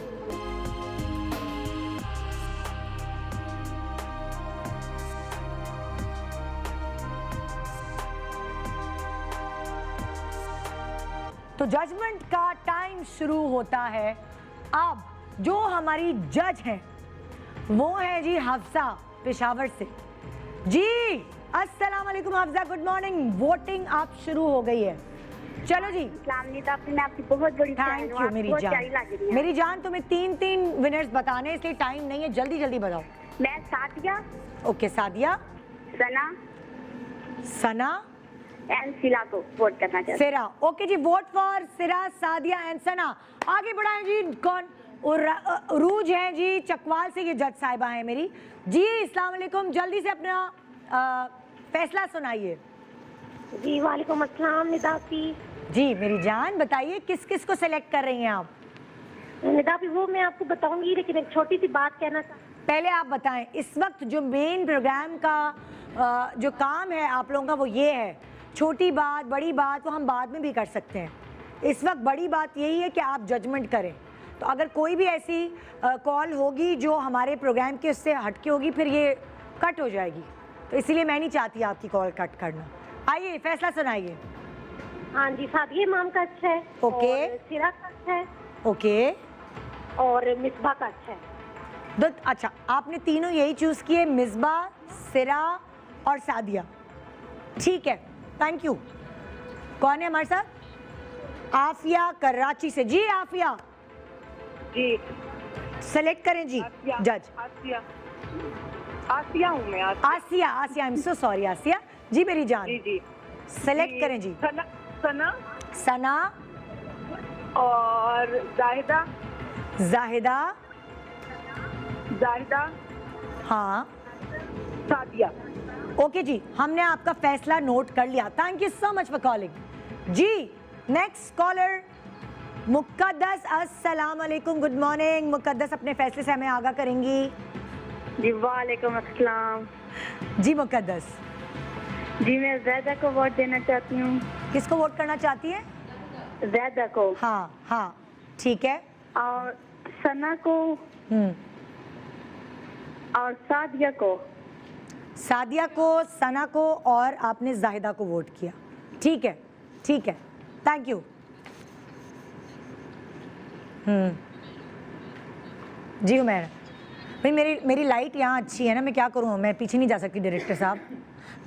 तो जजमेंट का टाइम शुरू होता है। अब जो हमारी जज हैं वो है जी हफ्सा पेशावर से। जी अस्सलाम वालेकुम हफ्सा, गुड मॉर्निंग। वोटिंग आप शुरू हो गई है, चलो जी। मैं आपकी बहुत बड़ी थैंक यू मेरी जान। मेरी जान तुम्हें 3 विनर्स बताने, इसलिए टाइम नहीं है, जल्दी जल्दी बताओ। मैं Sadia, okay Sadia, Sana and सिरा को वोट करना चाहती हूं। सिरा, ओके जी, वोट फॉर सिरा, सादिया एंड सना। आगे बढ़ाएं जी। कौन? उरूज है जी चकवाल से, ये जज साहिबा है मेरी जी। अस्सलाम वालेकुम, जल्दी से अपना फैसला सुनाइए। जी वालेकुम अस्सलाम निदापी। जी मेरी जान बताइए किस किस को सिलेक्ट कर रही हैं आप? निदापी वो मैं आपको बताऊंगी, लेकिन एक छोटी सी बात कहना चाहती। पहले आप बताएं, इस वक्त जो मेन प्रोग्राम का जो काम है आप लोगों का वो ये है। छोटी बात बड़ी बात वो हम बाद में भी कर सकते हैं, इस वक्त बड़ी बात यही है कि आप जजमेंट करें। तो अगर कोई भी ऐसी कॉल होगी जो हमारे प्रोग्राम के उससे हटके होगी फिर ये कट हो जाएगी, तो इसीलिए मैं नहीं चाहती आपकी कॉल कट करना। आइए फैसला सुनाइए। हाँ जी, सादिया इमाम का अच्छा है, ओके। और सिरा का अच्छा है, ओके, और मिसबाह का अच्छा है। अच्छा आपने तीनों यही चूज़ किए, मिसबाह, सिरा और सादिया। ठीक है, थैंक यू। कौन है हमारे साथ? आफिया कराची से। जी आफिया जी, सेलेक्ट करें जी जज। आसिया हूँ मैं। आसिया, आई एम सो सॉरी आसिया जी मेरी जान। जी जी, सेलेक्ट करें जी। सना और जाहिदा, जाहिदा जाहिदा, हाँ सादिया। ओके जी, हमने आपका फैसला नोट कर लिया। Thank you so much for calling जी। नेक्स्ट कॉलर मुक़द्दस, अस्सलाम वालेकुम, गुड मॉर्निंग। मुक़द्दस अपने फैसले से हमें आगाह करेंगी। जी वालेकुम अस्सलाम। जी मुक़द्दस, जी मैं जैदा को वोट देना चाहती हूँ। किसको वोट करना चाहती है? जैदा को हाँ हाँ ठीक है। और सना को हम्म, और सादिया को। सादिया को, सना को और आपने जाहिदा को वोट किया। ठीक है ठीक है, थैंक यू। जी उमैर भाई, मेरी लाइट यहाँ अच्छी है ना, मैं क्या करूँ, मैं पीछे नहीं जा सकती डायरेक्टर साहब,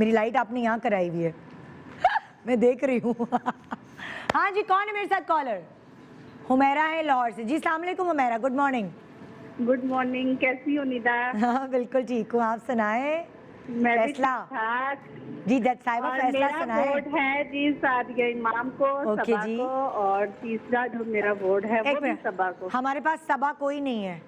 मेरी लाइट आपने यहाँ कराई हुई है मैं देख रही हूँ हाँ जी, कौन है मेरे साथ कॉलर? हुमैरा है लाहौर से। जी अस्सलाम वालेकुम Humaira, good morning. Good morning, कैसी हो निदा? हाँ बिल्कुल ठीक हूँ, आप सुनाए मैं भी फैसला। ठीक-ठाक। जी जज साहिबा और फैसला मेरा सुनाए। वोट है जी सादिया इमाम को, ओके सबा जी। को, और तीसरा जो मेरा वोट है एक वो भी मिनट, सबा को। हमारे पास सबा कोई नहीं है,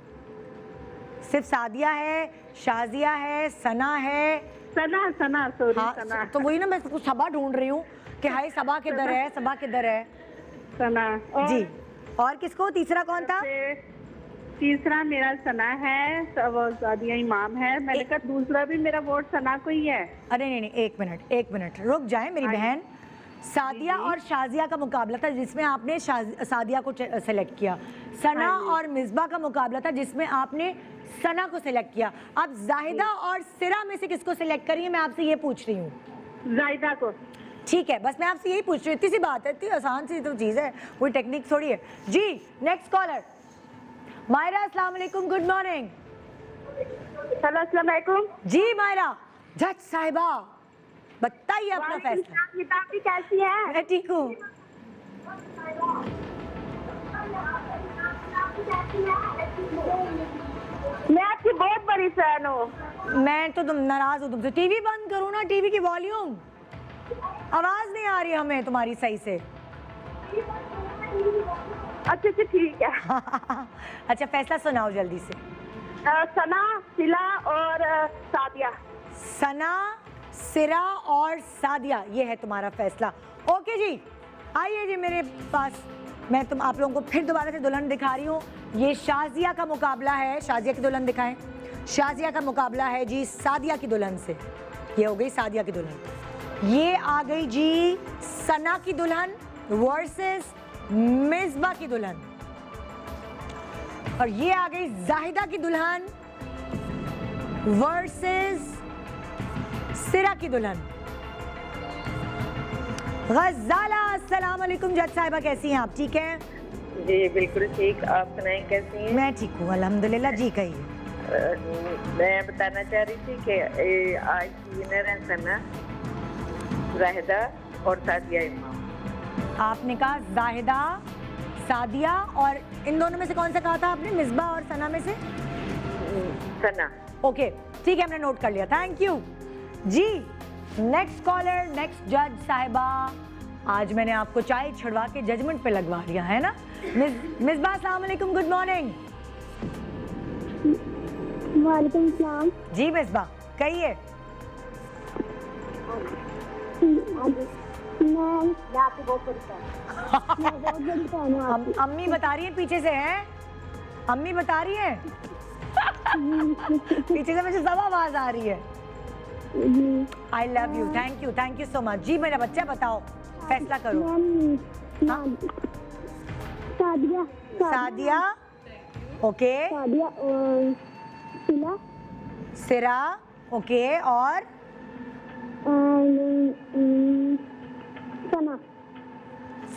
सिर्फ सादिया है, शाजिया है, सना है। सना सना सॉरी हाँ सना तो वही ना, मैं कुछ सबा ढूंढ रही हूँ कि हाय सबा किधर है, सबा किधर है। सना। और जी, और किसको? तीसरा कौन था? तीसरा मेरा सना है, वो सादिया इमाम है। मैंने कहा दूसरा भी मेरा वोट सना को ही है। अरे नहीं नहीं, एक मिनट रुक जाए मेरी बहन। सादिया और शाजिया का मुकाबला था जिसमें आपने सादिया को सेलेक्ट किया। सना और मिसबा का मुकाबला था जिसमें आपने सना को सिलेक्ट किया। अब जाहिदा और सिरा में से किसको सिलेक्ट करिए, मैं आपसे ये पूछ रही हूँ। जाहिदा को। ठीक है, बस मैं आपसे यही पूछ रही हूँ, इतनी सी बात है, इतनी आसान सी तो चीज़ है, कोई टेक्निक थोड़ी है। जी नेक्स्ट कॉलर मायरा, अस्सलाम वालेकुम, गुड मॉर्निंग। हेलो अस्सलाम वालेकुम। जी मायरा, जज साहिबा बताइए अपना फैसला। किताबी कैसी है? मैं ठीक हूँ। मैं आपकी बहुत बड़ी फैन हूँ। मैं तो तुम नाराज हो तुमसे। टीवी बंद करो ना, टीवी की वॉल्यूम, आवाज नहीं आ रही हमें तुम्हारी सही से। अच्छा अच्छा ठीक है। अच्छा फैसला सुनाओ जल्दी से। सना, सिला और सादिया। सना, सिरा और सादिया, ये है तुम्हारा फैसला। ओके जी, आइए जी मेरे पास, मैं आप लोगों को फिर दोबारा से दुल्हन दिखा रही हूँ। ये शाजिया का मुकाबला है, शाजिया की दुल्हन दिखाएं। शाजिया का मुकाबला है जी सादिया की दुल्हन से। ये हो गई सादिया की दुल्हन। ये आ गई जी सना की दुल्हन वर्सेस मिसबा की दुल्हन। और ये आ गई जाहिदा की दुल्हन वर्सेस सिरा की दुल्हन। गजाला, अस्सलाम वालेकुम जज साहिबा, कैसी हैं आप? ठीक हैं? जी बिल्कुल ठीक, आप सुनाएं कैसी हैं? मैं ठीक हूँ अल्हम्दुलिल्लाह। जी कहिए। मैं बताना चाह रही थी कि आज विनर है सना, जाहिदा और सादिया इमाम। आपने कहा जाहिदा, सादिया, और इन दोनों में से कौन सा कहा था आपने? मिसबा और सना में से? सना। ओके ठीक है, हमने नोट कर लिया, थैंक यू जी। नेक्स्ट कॉलर, नेक्स्ट जज साहिबा, आज मैंने आपको चाय छुड़वा के जजमेंट पे लगवा दिया है ना। मिसबा, अस्सलाम वालेकुम, गुड मॉर्निंग। वालेकुम सलाम। जी मिसबा कहिए। मैं आपकी बहुत बड़ी फैन मैं बहुत बड़ी फैन हूँ आपकी। अम्मी बता रही है पीछे से, हैं अम्मी बता रही है पीछे से मुझे सब आवाज आ रही है। I love you, thank you so much. जी मेरा बच्चा बताओ, फैसला करो। हाँ? सादिया। सादिया, ओके। सादिया और सिला। सिरा, ओके, और सना।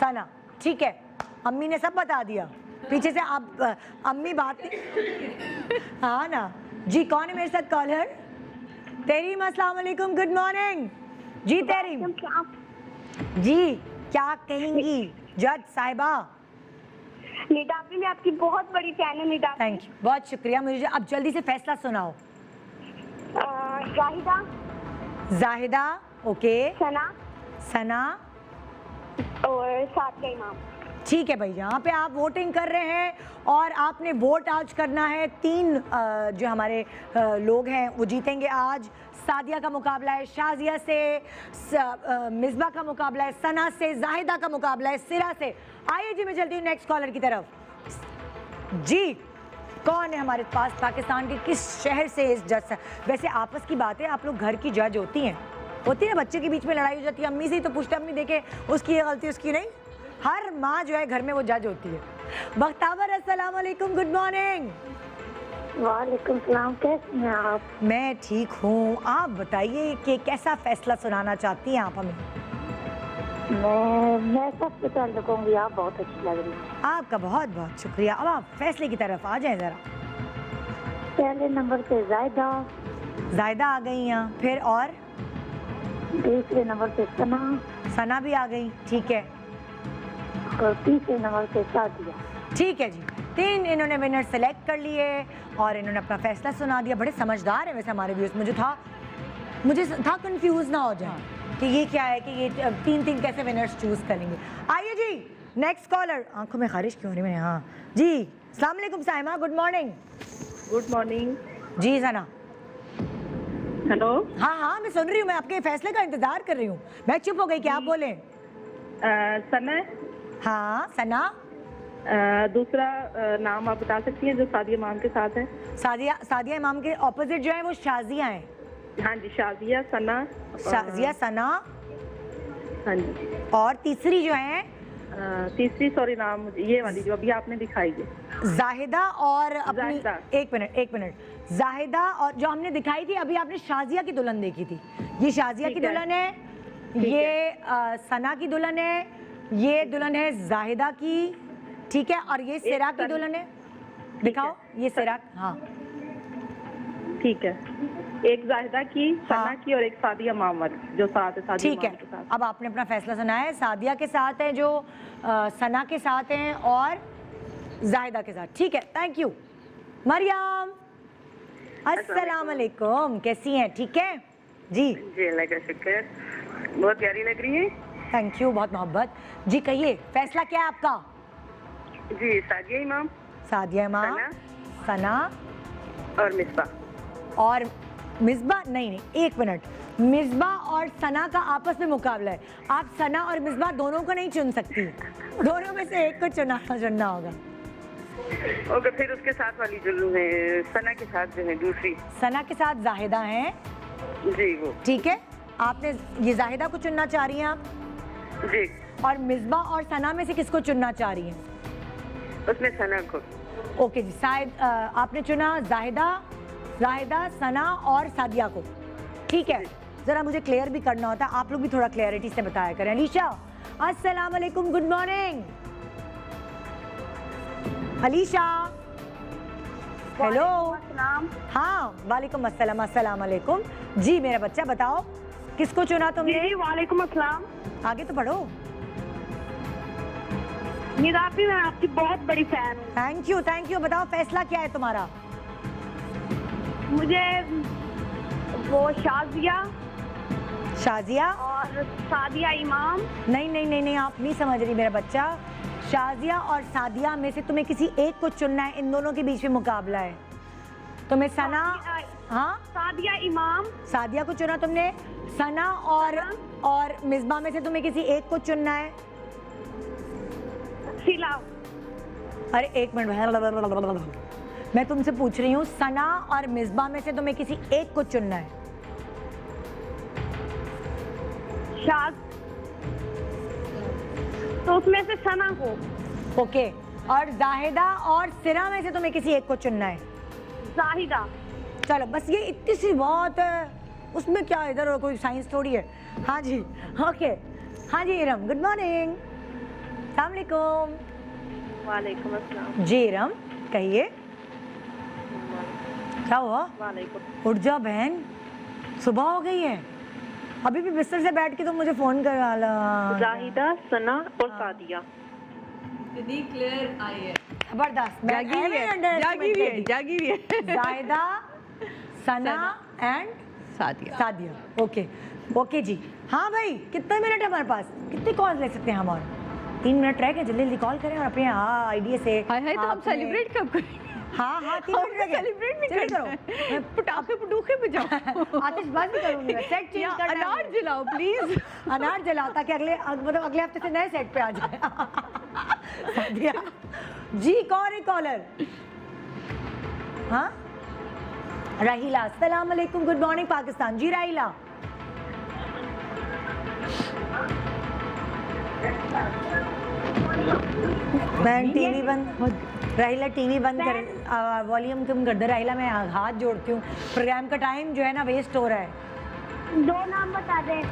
सना, ठीक है। अम्मी ने सब बता दिया पीछे से। आप अम्मी बात नहीं हाँ ना जी। कौन है मेरे साथ कॉलर? तेरीम, अस्सलाम वालेकुम, गुड मॉर्निंग। जी तेरीम जी, क्या कहेंगी जज साहिबा? निडापी, मैं आपकी बहुत बड़ी फैन हूँ निडापी। थैंक यू, बहुत शुक्रिया। मुझे अब जल्दी से फैसला सुनाओ। जाहिदा। जाहिदा, ओके। सना सना और सादिया इमाम। ठीक है भाई, यहाँ पे आप वोटिंग कर रहे हैं और आपने वोट आज करना है। 3 जो हमारे लोग हैं वो जीतेंगे आज। सादिया का मुकाबला है शाजिया से, मिसबा का मुकाबला है सना से, जाहिदा का मुकाबला है सिरा से। आइए जी, मैं चलती हूँ नेक्स्ट कॉलर की तरफ। जी कौन है हमारे पास, पाकिस्तान के किस शहर से इस जज से? वैसे आपस की बात है, आप लोग घर की जज होती हैं, होती है ना, बच्चे के बीच में लड़ाई हो जाती है, अम्मी से ही तो पूछते, अम्मी देखे उसकी ये गलती उसकी नहीं, हर माँ जो है घर में वो जज होती है। बख्तावर अस्सलाम वालेकुम, गुड मॉर्निंग। वालेकुम सलाम, कैसे हैं आप? मैं ठीक हूँ, आप बताइए कि कैसा फैसला सुनाना चाहती हैं आप हमें? मैं सबसे पहले कहूँगी आप बहुत अच्छी लग रही हैं। आपका बहुत बहुत शुक्रिया। अब आप फैसले की तरफ आ जाएं ज़रा। पहले नंबर पे जायदा, जायदा आ गई यहाँ, फिर और दूसरे नंबर पे सना, सना भी आ गई, ठीक है, और तीसरे नंबर पे सादिया। ठीक है जी। 3 इन्होंने विनर सेलेक्ट कर लिए और इन्होंने अपना फैसला सुना दिया। बड़े समझदार है वैसे हमारे व्यूअर्स। मुझे था कंफ्यूज ना हो जाए कि ये क्या है, कि ये 3 कैसे विनर्स चूज करेंगे। आइए जी नेक्स्ट कॉलर। आंखों में खारिश क्यों हो रही है? हाँ जी, अस्सलाम वालेकुम Saima, good morning. Good morning. जी सना। हेलो। हाँ मैं सुन रही हूँ, मैं आपके फैसले का इंतजार कर रही हूँ। मैं चुप हो गई, क्या आप बोले? सना। हाँ सना। दूसरा नाम आप बता सकती हैं जो सादिया इमाम के साथ है? सादिया इमाम के ऑपोजिट जो है वो शाजिया है। हाँ जी, शाजिया, सना। शाजिया, सना। हाँ जी। और तीसरी जो है तीसरी, सॉरी नाम ये वाली जो अभी आपने दिखाई है, जाहिदा। और अपनी जाहिदा। एक मिनट, जाहिदा और जो हमने दिखाई थी अभी, आपने शाजिया की दुल्हन देखी थी। ये शाजिया की ठीक है। दुल्हन है, ये सना की दुल्हन है, ये दुल्हन है जाहिदा की, ठीक है, और ये सिरा की दुल्हन है। दिखाओ ये सिरा। हाँ ठीक है। एक जाहिदा की, सना हाँ। की और एक सादिया मोहम्मद जो साथ है, सादिया ठीक है। इमाम के साथ। अब आपने अपना फैसला सुना है। सादिया के साथ है जो सना के साथ हैं और जाहिदा के साथ, ठीक है। Thank you. मरियम अस्सलाम वालेकुम, कैसी हैं? ठीक है जी। जी अल्लाह का शुक्र, बहुत प्यारी लग रही है। थैंक यू, बहुत मोहब्बत। जी कहिए फैसला क्या है आपका? जी सादिया इमाम सादिया इमाम, सना और मिसबा। और मिसबा। नहीं, एक मिनट, मिसबा और सना का आपस में मुकाबला है। आप सना और मिसबा दोनों को नहीं चुन सकती, दोनों में से एक को चुनना होगा। ओके, फिर उसके साथ वाली जो है सना के साथ जो है दूसरी, सना के साथ जाहिदा हैं, जी वो। ठीक है। आपने ये जाहिदा को चुनना चाह रही हैं आप, जी। और मिसबा और सना में से किसको चुनना चाह रही हैं? उसमें सना को। ओके जी, शायद आपने चुना जाहिदा, सना और सादिया को, ठीक है। ज़रा मुझे क्लियर भी करना होता है, आप लोग भी थोड़ा क्लियरिटी से बताया करें। अलीशा अस्सलाम वालेकुम, गुड मॉर्निंग। अलीशा हेलो। हाँ वालेकुम अस्सलाम, अस्सलाम वालेकुम। जी मेरा बच्चा बताओ किसको चुना तुमने? जी वालेकुम अस्सलाम। आगे तो पढ़ो। निराफी, मैं आपकी बहुत बड़ी फैन हूँ। Thank you. बताओ फैसला क्या है तुम्हारा? मुझे वो शाजिया और सादिया इमाम। नहीं, आप नहीं समझ रही मेरा बच्चा। शाजिया और सादिया में से तुम्हें किसी एक को चुनना है, इन दोनों के बीच में मुकाबला है। तुम्हें सना, हाँ सादिया इमाम। सादिया को चुना तुमने। सना और मिसबा में से तुम्हें किसी एक को चुनना है। सिला। अरे एक मिनट, मैं तुमसे पूछ रही हूँ, सना और मिसबा में से तुम्हें किसी एक को चुनना है। तो उसमें से सना को। ओके, और जाहिदा और सिरा में से तुम्हें किसी एक को चुनना है। जाहिदा। चलो बस ये इतनी सी बात है, उसमें क्या इधर और कोई साइंस थोड़ी है। हाँ जी ओके। हाँ जी इरम, गुड मॉर्निंग। अस्सलाम वालेकुम। वालेकुम अस्सलाम। जी इरम कहिए क्या हुआ? वालेकुम। उठ जा बहन, सुबह हो गई है, अभी भी बिस्तर से बैठ के तुम मुझे फोन कर वाला। जाहिदा, सना और सादिया। इतनी क्लियर आई है, जबरदस्त। मैं जागी हुई है जाहिदा, सना एंड सादिया। ओके जी। हाँ भाई, कितने मिनट है हमारे पास? कितनी कॉल ले सकते हैं हम? और 3 मिनट रह गए, जल्दी जल्दी कॉल करें और अपने आइडिया से हाय हाय, तो हम आपने- सेलिब्रेट कब करेंगे? हाँ हाँ 3 मिनट रह गए, सेलिब्रेट भी जल्दी करना करो। है। पटाखे पटूखे बजाओ, आतिशबाजी करूंगी मैं, सेट चेंज करना है अनार मुझे। जलाओ प्लीज। अनार जलाओ ताकि मतलब अगले हफ्ते से नए सेट पे आ जाए। सादिया जी, कौन है कॉलर? हाँ राहिला, अस्सलाम वालेकुम, गुड मॉर्निंग पाकिस्तान। जी राहिला, बहन टीवी बंद, राहिला टीवी बंद कर, वॉल्यूम कम कर दे राहिला, मैं हाथ जोड़ती हूँ, प्रोग्राम का टाइम जो है ना वेस्ट हो रहा है। 2 नाम बता दे।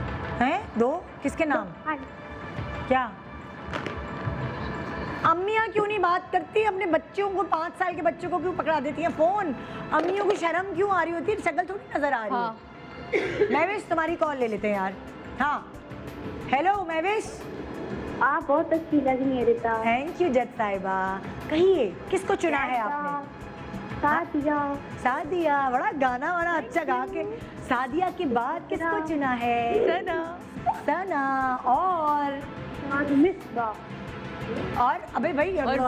हैं 2? किसके नाम? हाँ, क्या अम्मियाँ क्यों नहीं बात करती अपने बच्चों को? 5 साल के बच्चों को क्यों पकड़ा देती हैं फोन? अम्मियों को शर्म क्यों आ रही होती है? शक्ल थोड़ी नजर आ रही हाँ। है। महविश तुम्हारी कॉल ले लेते हैं यार। हाँ हेलो महविश। आप बहुत अच्छी लग रही है रिता। थैंक यू जज साहिबा। कहिए किसको चुना है आपने? सादिया। सादिया, बड़ा गाना वाना अच्छा गा के। सादिया के बाद किसको चुना है? सना। सना और मिसबा। और अबे भाई और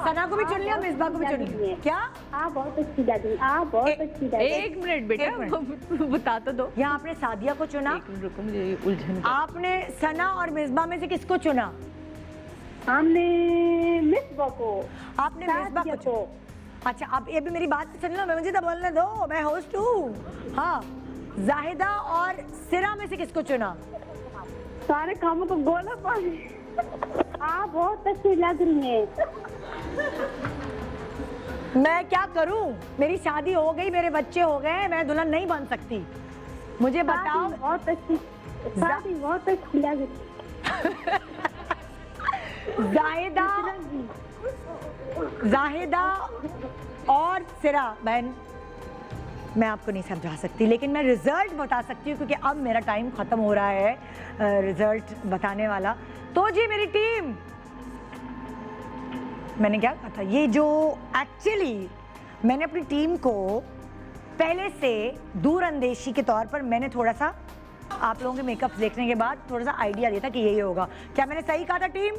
सना को भी चुन लिया, मिसबा को भी चुन लिया। क्या? आप बहुत अच्छी लग रही, आप बहुत अच्छी लग रही। एक मिनट बेटा, एक बता तो दो। यहाँ आपने सादिया को चुना, एक मिनट रुको, मुझे ये उलझन। आपने सना और मिसबा में से किसको चुना? हमने मिसबा को। आपने मिसबा को चुना। अच्छा अब ये भी मेरी बात सुन लो, मैं मुझे तो बोलने दो, मैं होस्ट हूँ। हाँ जाहिदा और सिरा में से किसको चुना? सारे कामों को गोला पानी। आप बहुत अच्छी लग रही हैं। मैं क्या करूं? मेरी शादी हो गई, मेरे बच्चे हो गए, मैं दुल्हन नहीं बन सकती। मुझे बताओ। बहुत अच्छी, शादी बहुत अच्छी लग रही। जाहिदा और सिरा बहन, मैं आपको नहीं समझा सकती, लेकिन मैं रिजल्ट बता सकती हूँ क्योंकि अब मेरा टाइम खत्म हो रहा है रिजल्ट बताने वाला। तो जी मेरी टीम, मैंने क्या कहा था, ये जो एक्चुअली मैंने अपनी टीम को पहले से दूर अंदेशी के तौर पर मैंने थोड़ा सा आप लोगों के मेकअप देखने के बाद थोड़ा सा आइडिया दिया था कि यही होगा। क्या मैंने सही कहा था टीम?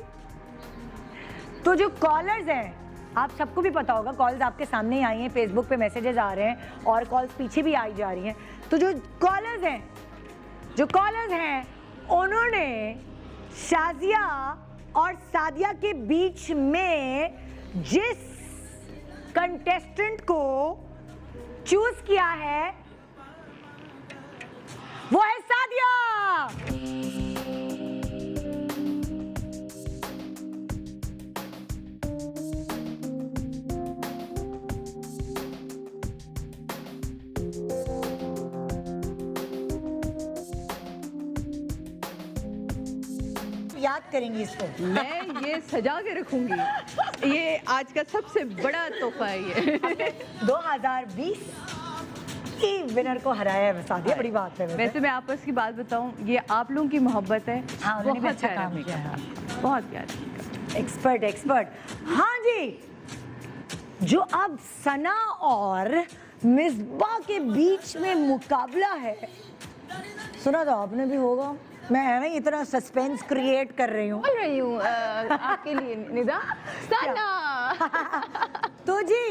तो जो कॉलर्स हैं, आप सबको भी पता होगा, कॉल्स आपके सामने ही आई हैं, फेसबुक पे मैसेजेस आ रहे हैं और कॉल्स पीछे भी आई जा रही हैं। तो जो कॉलर्स हैं उन्होंने शाजिया और सादिया के बीच में जिस कंटेस्टेंट को चूज किया है वो है सादिया। याद करेंगी इसको। मैं ये सजा के रखूंगी, ये आज का सबसे बड़ा तोहफा है ये। 2020 की विनर को हराया है सादिया, बड़ी बात है। वैसे मैं आपस की बात बताऊं, ये आप लोगों की मोहब्बत है। हाँ, उन्होंने भी बहुत अच्छा प्यारा काम किया है। makeup, बहुत प्यारा। एक्सपर्ट। हाँ जी, जो अब सना और मिसबा के बीच में मुकाबला है, सुना तो आपने भी होगा, मैं है ना इतना सस्पेंस क्रिएट कर रही हूँ। बोल रही हूँ आपके लिए निदा। सना। तो जी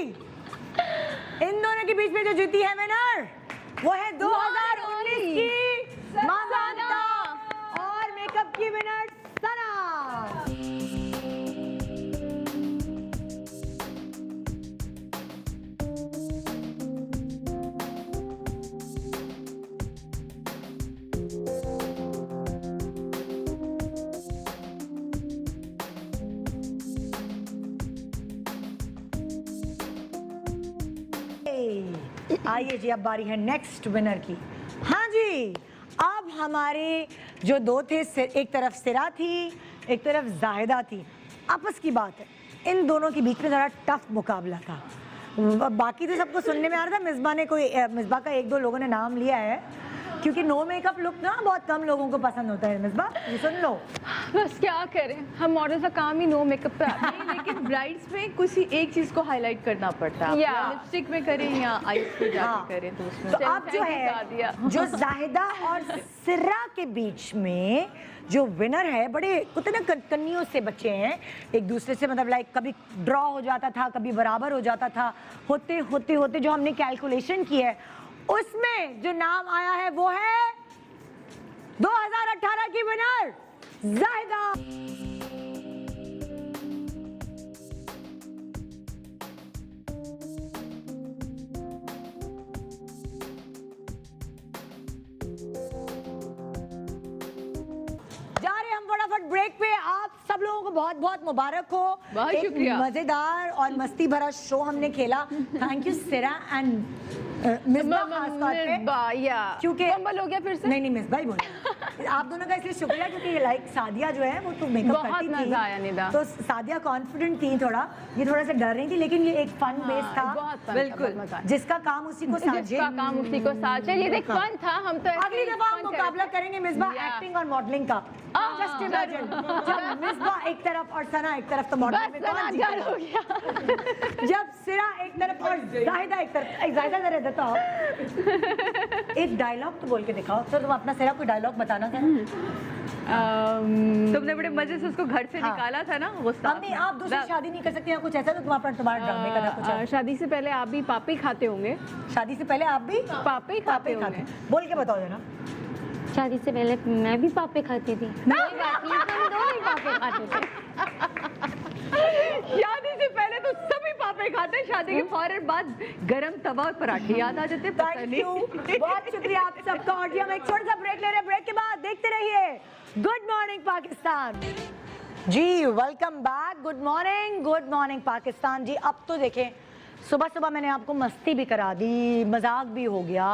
इन दोनों के बीच में जो जीती है विनर वो है 2019 की मामांता और मेकअप की विनर सना। आइए जी, अब बारी है नेक्स्ट विनर की। हाँ जी, अब हमारे जो दो थे, एक तरफ सिरा थी, एक तरफ जाहिदा थी। आपस की बात है, इन दोनों के बीच में ज़रा टफ मुकाबला था। बाकी तो सबको सुनने में आ रहा था, मिसबा का 1-2 लोगों ने नाम लिया है, क्योंकि नो मेकअप लुक ना बहुत कम लोगों को पसंद होता है मिसबा, ये सुन लो। बस क्या करें, हम मॉडल का काम ही नो मेकअप पे आता है। लेकिन ब्राइड्स में किसी एक चीज को हाईलाइट करना पड़ता है, या लिपस्टिक में करें या आईज पे जाके हाँ। करें, तो उसमें तो अब जो है जो जाहिदा और सिर्रा के बीच में जो विनर है, बड़े कुछ ना कन्नियों से बच्चे हैं एक दूसरे से, मतलब लाइक कभी ड्रॉ हो जाता था, कभी बराबर हो जाता था, होते होते होते जो हमने कैलकुलेशन की है उसमें जो नाम आया है वो है 2018 की विनर जाहिदा। जा रहे हम फटाफट ब्रेक पे। आप सब लोगों को बहुत बहुत मुबारक हो, बहुत एक शुक्रिया। मजेदार और मस्ती भरा शो हमने खेला। थैंक यू सिरा एंड मिसबा खास तौर पे, क्योंकि कंबल हो गया फिर से। नहीं मिसबा ही बोले आप दोनों का इसलिए शुक्रिया क्योंकि लाइक सादिया जो है वो तो मेकअप बहुत करती थी, मजा आया निदा। तो सादिया कॉन्फिडेंट थी थोड़ा, ये थोड़ा सा डर रही थी, लेकिन ये एक फन बेस था बहुत fun था, बिल्कुल। बहुत मजा आया। जिसका काम उसी को साझे। जिसका काम उसी को साथ, चलिए देख फन था, हम तो ऐसे अगली ही दफा हम fun मुकाबला करेंगे। करेंगे मिसबा Yeah. एक्टिंग और मॉडलिंग का। जस्ट इमेजिन जब मिसबा एक तरफ और सना एक तरफ, तो मॉडलिंग में बस कौन सना डर हो जीतेगा? जब सिरा एक तरफ और जाहिदा एक तरफ, एक जाहिदा जरा देता हो एक डायलॉग तो बोल के दिखाओ। तो तुम अपना सिरा कोई डायलॉग बताना था। तुमने बड़े मजे से उसको घर से हाँ। निकाला था ना, वो साथ मम्मी में। आप दूसरी शादी नहीं कर सकती या कुछ ऐसा, तो तुम अपना तुम्हारा ड्रामे का था कुछ है। शादी से पहले आप भी पापी खाते होंगे, शादी से पहले आप भी पापी खाते होंगे। बोल के बताओ जरा। शादी से पहले मैं भी पापे खाती थी। नहीं बात नहीं, हम दोनों ही पापी खाते थे। शादी से पहले तो सभी पापे खाते, शादी के फौरन बाद गरम तवा और पराठे याद आ जाते। पता थैंक नहीं। यू, बहुत शुक्रिया आप सबका। और जी हम एक छोटा सा ब्रेक ले रहे हैं, ब्रेक के बाद देखते रहिए गुड मॉर्निंग पाकिस्तान। जी welcome back, good morning Pakistan. जी अब तो देखें, सुबह सुबह मैंने आपको मस्ती भी करा दी, मजाक भी हो गया,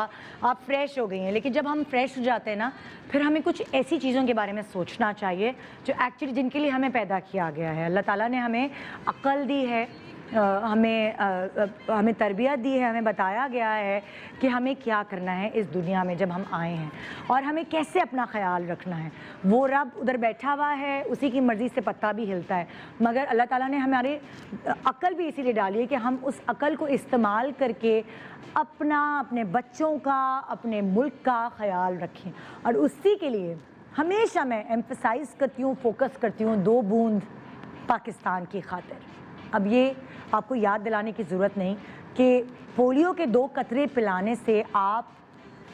आप फ्रेश हो गई हैं, लेकिन जब हम फ्रेश हो जाते हैं ना, फिर हमें कुछ ऐसी चीज़ों के बारे में सोचना चाहिए जो एक्चुअली जिनके लिए हमें पैदा किया गया है। अल्लाह ताला ने हमें अक्ल दी है, हमें तरबियत दी है, हमें बताया गया है कि हमें क्या करना है इस दुनिया में जब हम आए हैं, और हमें कैसे अपना ख्याल रखना है। वो रब उधर बैठा हुआ है, उसी की मर्ज़ी से पत्ता भी हिलता है, मगर अल्लाह ताला ने हमारे अक्ल भी इसीलिए डाली है कि हम उस अक्ल को इस्तेमाल करके अपना, अपने बच्चों का, अपने मुल्क का ख्याल रखें। और उसी के लिए हमेशा मैं एम्फसाइज़ करती हूँ, फोकस करती हूँ 2 बूंद पाकिस्तान की खातिर। अब ये आपको याद दिलाने की ज़रूरत नहीं कि पोलियो के 2 कतरे पिलाने से आप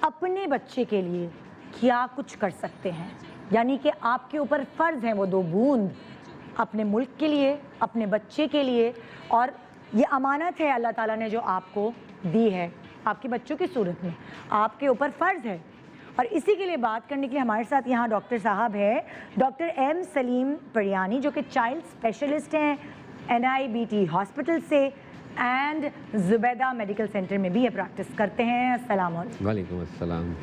अपने बच्चे के लिए क्या कुछ कर सकते हैं, यानी कि आपके ऊपर फ़र्ज़ है वो 2 बूंद अपने मुल्क के लिए, अपने बच्चे के लिए। और ये अमानत है अल्लाह ताला ने जो आपको दी है, आपके बच्चों की सूरत में आपके ऊपर फ़र्ज़ है। और इसी के लिए बात करने के लिए हमारे साथ यहाँ डॉक्टर साहब है, डॉक्टर एम सलीम परियानी, जो कि चाइल्ड स्पेशलिस्ट हैं NIBT हॉस्पिटल से, एंड ज़ुबैदा मेडिकल सेंटर में भी ये प्रैक्टिस करते हैं। अस्सलाम वालेकुम। वालेकुम अस्सलाम।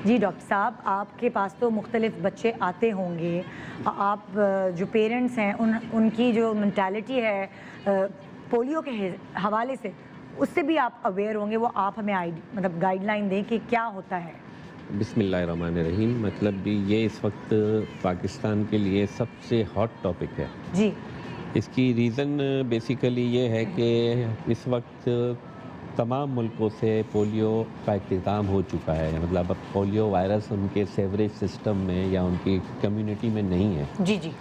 जी डॉक्टर साहब, आपके पास तो मुख्तलिफ बच्चे आते होंगे, आप जो पेरेंट्स हैं उनकी जो मेंटालिटी है पोलियो के हवाले से, उससे भी आप अवेयर होंगे, वो आप हमें मतलब गाइडलाइन दें कि क्या होता है। बिस्मिल्लाहिर्रहमानिर्रहीम। मतलब भी ये इस वक्त पाकिस्तान के लिए सबसे हॉट टॉपिक है जी। इसकी रीज़न बेसिकली ये है कि इस वक्त तमाम मुल्कों से पोलियो का इख्तिताम हो चुका है, मतलब अब पोलियो वायरस उनके सेवरेज सिस्टम में या उनकी कम्युनिटी में नहीं है। जी जी।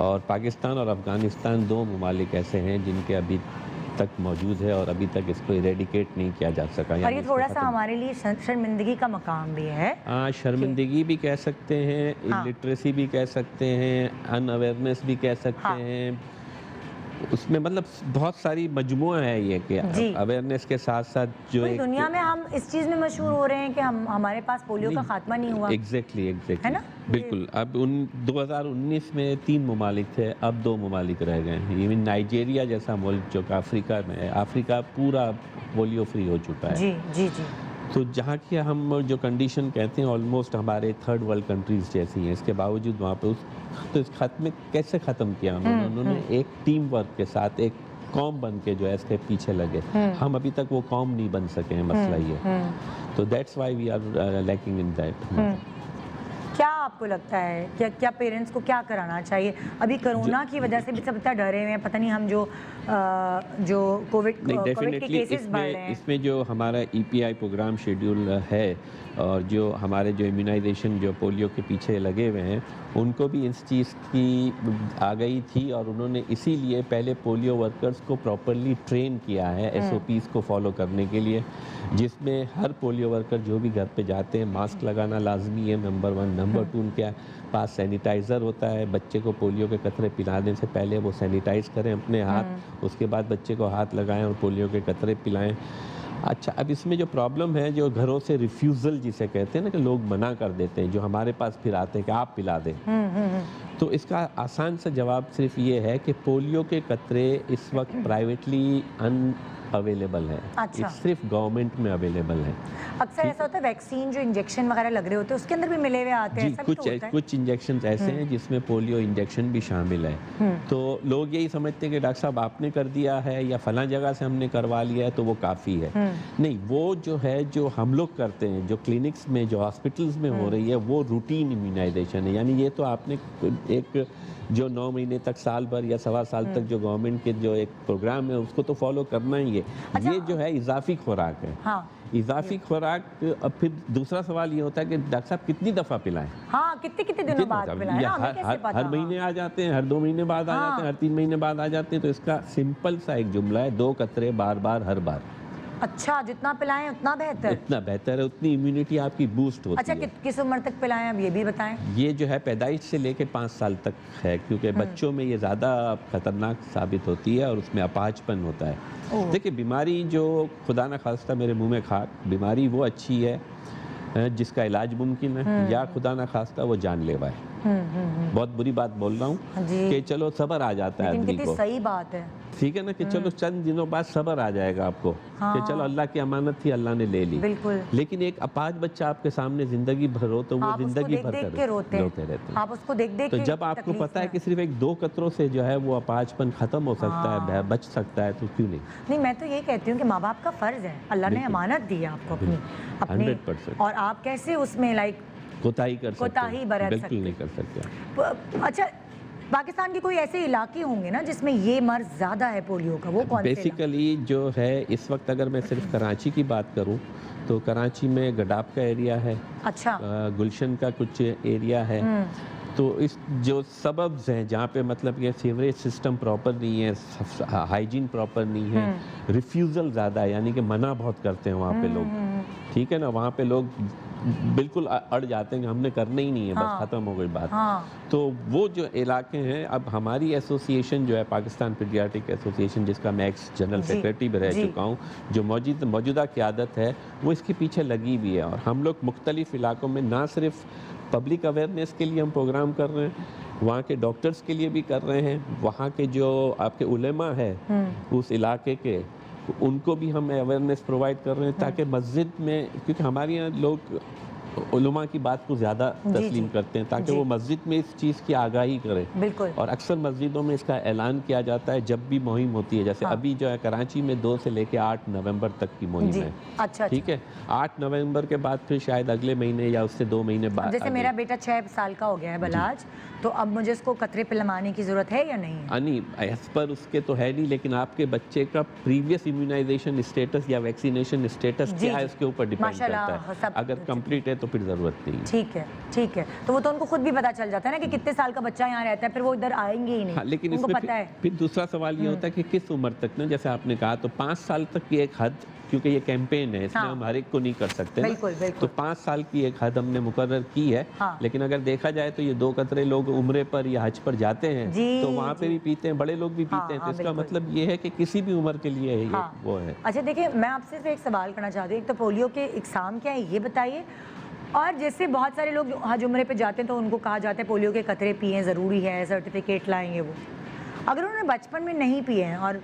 और पाकिस्तान और अफ़गानिस्तान 2 ममालिक ऐसे हैं जिनके अभी तक मौजूद है और अभी तक इसको इरेडिकेट नहीं किया जा सका। और ये थोड़ा सा हमारे लिए शर्मिंदगी का मकाम भी है। हाँ, शर्मिंदगी भी कह सकते हैं, हाँ। इलिटरेसी भी कह सकते हैं, अनअवेयरनेस भी कह सकते हाँ। हैं। उसमें मतलब बहुत सारी मजमुआ है ये कि जी। अवेयरनेस के साथ साथ जो पूरी दुनिया में हम इस चीज़ में मशहूर हो रहे हैं कि हमारे पास पोलियो का खात्मा नहीं हुआ। एग्जैक्टली है ना? बिल्कुल। अब 2019 में 3 ममालिक थे, अब 2 ममालिक रह गए हैं। इवन नाइजीरिया जैसा मुल्क जो कि अफ्रीका में है, अफ्रीका पूरा पोलियो फ्री हो चुका है। जी जी जी। तो जहाँ की हम जो कंडीशन कहते हैं ऑलमोस्ट हमारे 3rd वर्ल्ड कंट्रीज़ जैसी हैं, इसके बावजूद वहाँ पे तो इस खत्म कैसे ख़त्म किया उन्होंने एक टीम वर्क के साथ, एक कौम बन के जो है इसके पीछे लगे। हम अभी तक वो कौम नहीं बन सके हैं, मसला ये। तो that's why we are lacking in that. क्या आपको लगता है क्या पेरेंट्स को क्या कराना चाहिए? अभी कोरोना की वजह से भी सब इतना डरे हुए हैं, पता नहीं हम जो कोविड के केसेस बढ़ रहे हैं। इसमें जो हमारा EPI प्रोग्राम शेड्यूल है और जो हमारे जो इम्यूनाइजेशन जो पोलियो के पीछे लगे हुए हैं, उनको भी इस चीज़ की आ गई थी और उन्होंने इसीलिए पहले पोलियो वर्कर्स को प्रॉपरली ट्रेन किया है SOPs को फॉलो करने के लिए, जिसमें हर पोलियो वर्कर जो भी घर पे जाते हैं मास्क लगाना लाजमी है, नंबर 1। नंबर 2, उनके पास सैनिटाइज़र होता है। बच्चे को पोलियो के कतरे पिलाने से पहले वो सैनिटाइज़ करें अपने हाथ, उसके बाद बच्चे को हाथ लगाएं और पोलियो के कतरे पिलाएं। अच्छा, अब इसमें जो प्रॉब्लम है, जो घरों से रिफ्यूज़ल जिसे कहते हैं ना, कि लोग मना कर देते हैं, जो हमारे पास फिर आते हैं कि आप पिला दें। तो इसका आसान सा जवाब सिर्फ ये है कि पोलियो के कतरे इस वक्त प्राइवेटली अवेलेबल है। अच्छा। सिर्फ गवर्नमेंट में अवेलेबल है। अक्सर ऐसा होता है वैक्सीन जो इंजेक्शन वगैरह लग रहे होते हैं उसके अंदर भी मिले हुए आते हैं, जी, ऐसा भी तो होता है? कुछ इंजेक्शन ऐसे हैं जिसमें पोलियो इंजेक्शन भी शामिल है। तो लोग यही समझते हैं कि डॉक्टर साहब आपने कर दिया है या फला जगह से हमने करवा लिया है तो वो काफ़ी है। नहीं, वो जो है जो हम लोग करते हैं, जो क्लिनिक्स में जो हॉस्पिटल्स में हो रही है, वो रूटीन इम्यूनाइजेशन है। यानी ये तो आपने एक जो 9 महीने तक, साल भर या सवा साल तक जो गवर्नमेंट के जो एक प्रोग्राम है उसको तो फॉलो करना ही है। अच्छा, ये जो है इजाफी खुराक है। हाँ, इजाफी खुराक। अब फिर दूसरा सवाल ये होता है कि डॉक्टर साहब कितनी दफ़ा पिलाएं? हाँ, कितने दिनों बाद पिलाएं ना, हमें कैसे पता? हर महीने आ जाते हैं, हर 2 महीने बाद आ जाते हैं, हर 3 महीने बाद आ जाते हैं। तो इसका सिंपल सा एक जुमला है, 2 कतरे बार बार हर बार। अच्छा, जितना पिलाएं उतना बेहतर? इतना बेहतर है, उतनी इम्यूनिटी आपकी बूस्ट होती अच्छा, है। किस उम्र तक पिलाएं अब ये भी बताएं? ये जो है पैदाइश से लेके 5 साल तक है, क्योंकि बच्चों में ये ज़्यादा खतरनाक साबित होती है और उसमें अपाहजपन होता है। देखिए, बीमारी जो खुदा न खास्ता मेरे मुंह में खाक, बीमारी वो अच्छी है जिसका इलाज मुमकिन है, या खुदा न खास्ता वो जानलेवा है। बहुत बुरी बात बोल रहा हूँ कि चलो सब्र आ जाता है आदमी कितनी को। सही बात है, ठीक है ना, कि चलो चंद दिनों बाद सब्र आ जाएगा आपको, कि चलो अल्लाह की अमानत थी, अल्लाह ने ले ली। बिल्कुल। लेकिन एक अपाज बच्चा आपके सामने जिंदगी भर हो तो वो आप उसको जिंदगी देख भर देख कर के रोते रहते हैं। आप उसको देख देख तो के जब आपको तकलीफ पता है में। कि सिर्फ 1-2 कतरों से जो है वो अपाजपन खत्म हो सकता है, बच सकता है, तो क्यों नहीं? नहीं, मैं तो ये कहती हूँ कि माँ बाप का फर्ज है, अल्लाह ने अमानत दी है आपको अपनी 100%। और आप कैसे उसमें कोताही कर सकते कोताही हैं? बरत बिल्कुल सकते नहीं कर सकते। अच्छा, पाकिस्तान के कोई ऐसे इलाके होंगे ना जिसमें ये मर्ज ज़्यादा है पोलियो का, वो कौन से इलाके? बेसिकली जो है इस वक्त अगर मैं सिर्फ कराची की बात करूं तो कराची में गडाप का एरिया है। अच्छा। गुलशन का कुछ एरिया है। तो इस जो सबब्स हैं जहाँ पे मतलब ये सीवरेज सिस्टम प्रॉपर नहीं है, हाइजीन प्रॉपर नहीं है, रिफ्यूज़ल ज़्यादा है, यानी कि मना बहुत करते हैं वहाँ पे लोग। ठीक है ना, वहाँ पे लोग बिल्कुल अड़ जाते हैं कि हमने करना ही नहीं है, बस ख़त्म हो गई बात। तो वो जो इलाके हैं, अब हमारी एसोसिएशन जो है पाकिस्तान पीडियाट्रिक एसोसिएशन, जिसका मैं एक्स जनरल सेक्रेटरी भी रह चुका हूँ, जो मौजूदा क़यादत है वो इसके पीछे लगी हुई है। और हम लोग मुख्तलिफ़ इलाकों में ना सिर्फ पब्लिक अवेयरनेस के लिए हम प्रोग्राम कर रहे हैं, वहाँ के डॉक्टर्स के लिए भी कर रहे हैं, वहाँ के जो आपके उलेमा है उस इलाके के, उनको भी हम अवेयरनेस प्रोवाइड कर रहे हैं, ताकि मस्जिद में, क्योंकि हमारे यहाँ लोग उलमा की बात को ज़्यादा तस्लीम करते हैं, ताकि वो मस्जिद में इस चीज़ की आगाही करें। बिल्कुल। और अक्सर मस्जिदों में इसका ऐलान किया जाता है जब भी मुहिम होती है, जैसे अभी जो है कराची में 2 से लेकर 8 नवंबर तक की मुहिम है। अच्छा, ठीक है, 8 नवंबर के बाद फिर शायद अगले महीने या उससे 2 महीने बाद, जैसे मेरा बेटा 6 साल का हो गया है बलाज, तो अब मुझे उसको कतरे पिलवाने की ज़रूरत है या नहीं? नहीं, एज पर उसके तो है नहीं, लेकिन आपके बच्चे का प्रीवियस इम्यूनाइजेशन स्टेटस या वैक्सीनेशन स्टेटस क्या है उसके ऊपर डिपेंड करता है। अगर कंप्लीट है तो फिर ज़रूरत नहीं। ठीक है, ठीक है। तो वो तो उनको खुद भी पता चल जाता है ना कि कितने साल का बच्चा यहाँ रहता है, फिर वो इधर आएंगे ही नहीं। हाँ, लेकिन उनको इसमें पता है। फिर दूसरा सवाल ये होता है कि किस उम्र तक ना, जैसे आपने कहा, तो 5 साल तक की एक हद, क्योंकि ये कैंपेन है, इसमें हम हर एक को नहीं कर सकते ना। बिल्कुल, बिल्कुल। तो 5 साल की एक हद हमने मुकर्रर की है। लेकिन अगर देखा जाए तो ये 2 कतरे लोग उम्रे पर या हज पर जाते हैं तो वहाँ पे भी पीते हैं, बड़े लोग भी पीते हैं। तो इसका मतलब ये है कि किसी भी उम्र के लिए ये वो है। अच्छा, देखिए, मैं आपसे सिर्फ एक सवाल करना चाहती हूँ। एक तो पोलियो के इकसाम क्या है ये बताइए, और जैसे बहुत सारे लोग हज उम्रे पे जाते हैं तो उनको कहा जाता है पोलियो के कतरे पिए, ज़रूरी है, सर्टिफिकेट लाएंगे वो। अगर उन्होंने बचपन में नहीं पिए हैं और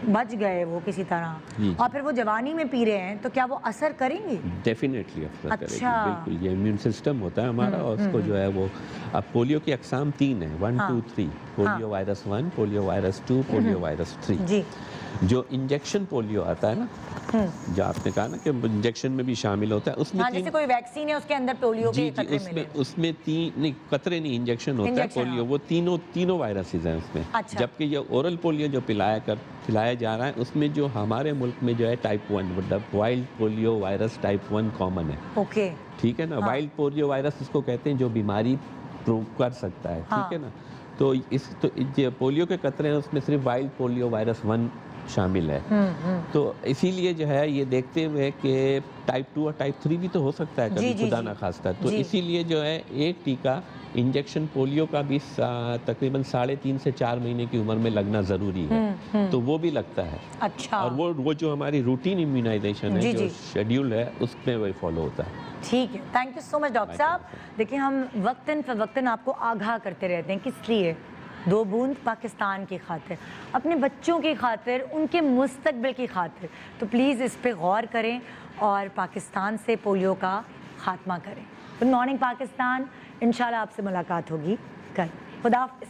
बच गए वो किसी तरह, जी। और फिर वो जवानी में पी रहे हैं, तो क्या वो असर करेंगे? डेफिनेटली असर करेगी, अच्छा। बिल्कुल। ये इम्यून सिस्टम होता है हमारा, और उसको जो है वो, अब पोलियो की अकसाम 3 है, 1 हाँ। 2 3। Polio virus 1, polio virus 2, polio virus 3। जी। जो इंजेक्शन पोलियो आता है ना, जो आपने कहा ना कि इंजेक्शन में भी शामिल होता है, उसमें हाँ, जैसे कोई वैक्सीन है उसके अंदर पोलियो के जी कतरे उसमें मिले। उसमें 3 नहीं, कतरे नहीं, इंजेक्शन होता है इंजेक्शन, पोलियो, हाँ। वो तीनों वायरसेस हैं उसमें। अच्छा। जबकि ये ओरल पोलियो जो पिलाया जा रहा है, उसमें जो हमारे मुल्क में जो है टाइप 1, मतलब wild polio virus type 1 common है। ओके। ठीक है ना। हाँ। वाइल्ड पोलियो वायरस उसको कहते हैं जो बीमारी प्रूव कर सकता है। हाँ। ठीक है ना। तो ये पोलियो के कतरे हैं, उसमें सिर्फ वाइल्ड पोलियो वायरस 1 शामिल है। तो इसीलिए जो है ये देखते हुए कि टाइप 2 और टाइप 3 भी तो हो सकता है जी, कभी, जी, खुदा जी। ना खास्ता। तो जी। इसीलिए जो है एक टीका इंजेक्शन पोलियो का भी तकरीबन 3.5 से 4 महीने की उम्र में लगना ज़रूरी है। तो वो भी लगता है। अच्छा। और वो जो हमारी रूटीन इम्यूनाइजेशन जी, है, जो जी। शेड्यूल है, उसमें वही फॉलो होता है। ठीक है, thank you so much doctor साहब। देखिए, हम वक्तन फ़वक्तन आपको आगाह करते रहते हैं, किस लिए? 2 बूंद पाकिस्तान की खातिर, अपने बच्चों की खातिर, उनके मुस्तकबिल की खातिर। तो प्लीज़ इस पे गौर करें और पाकिस्तान से पोलियो का खात्मा करें। गुड मॉर्निंग पाकिस्तान, इंशाल्लाह आपसे मुलाकात होगी कल। खुदा हाफ़िज़।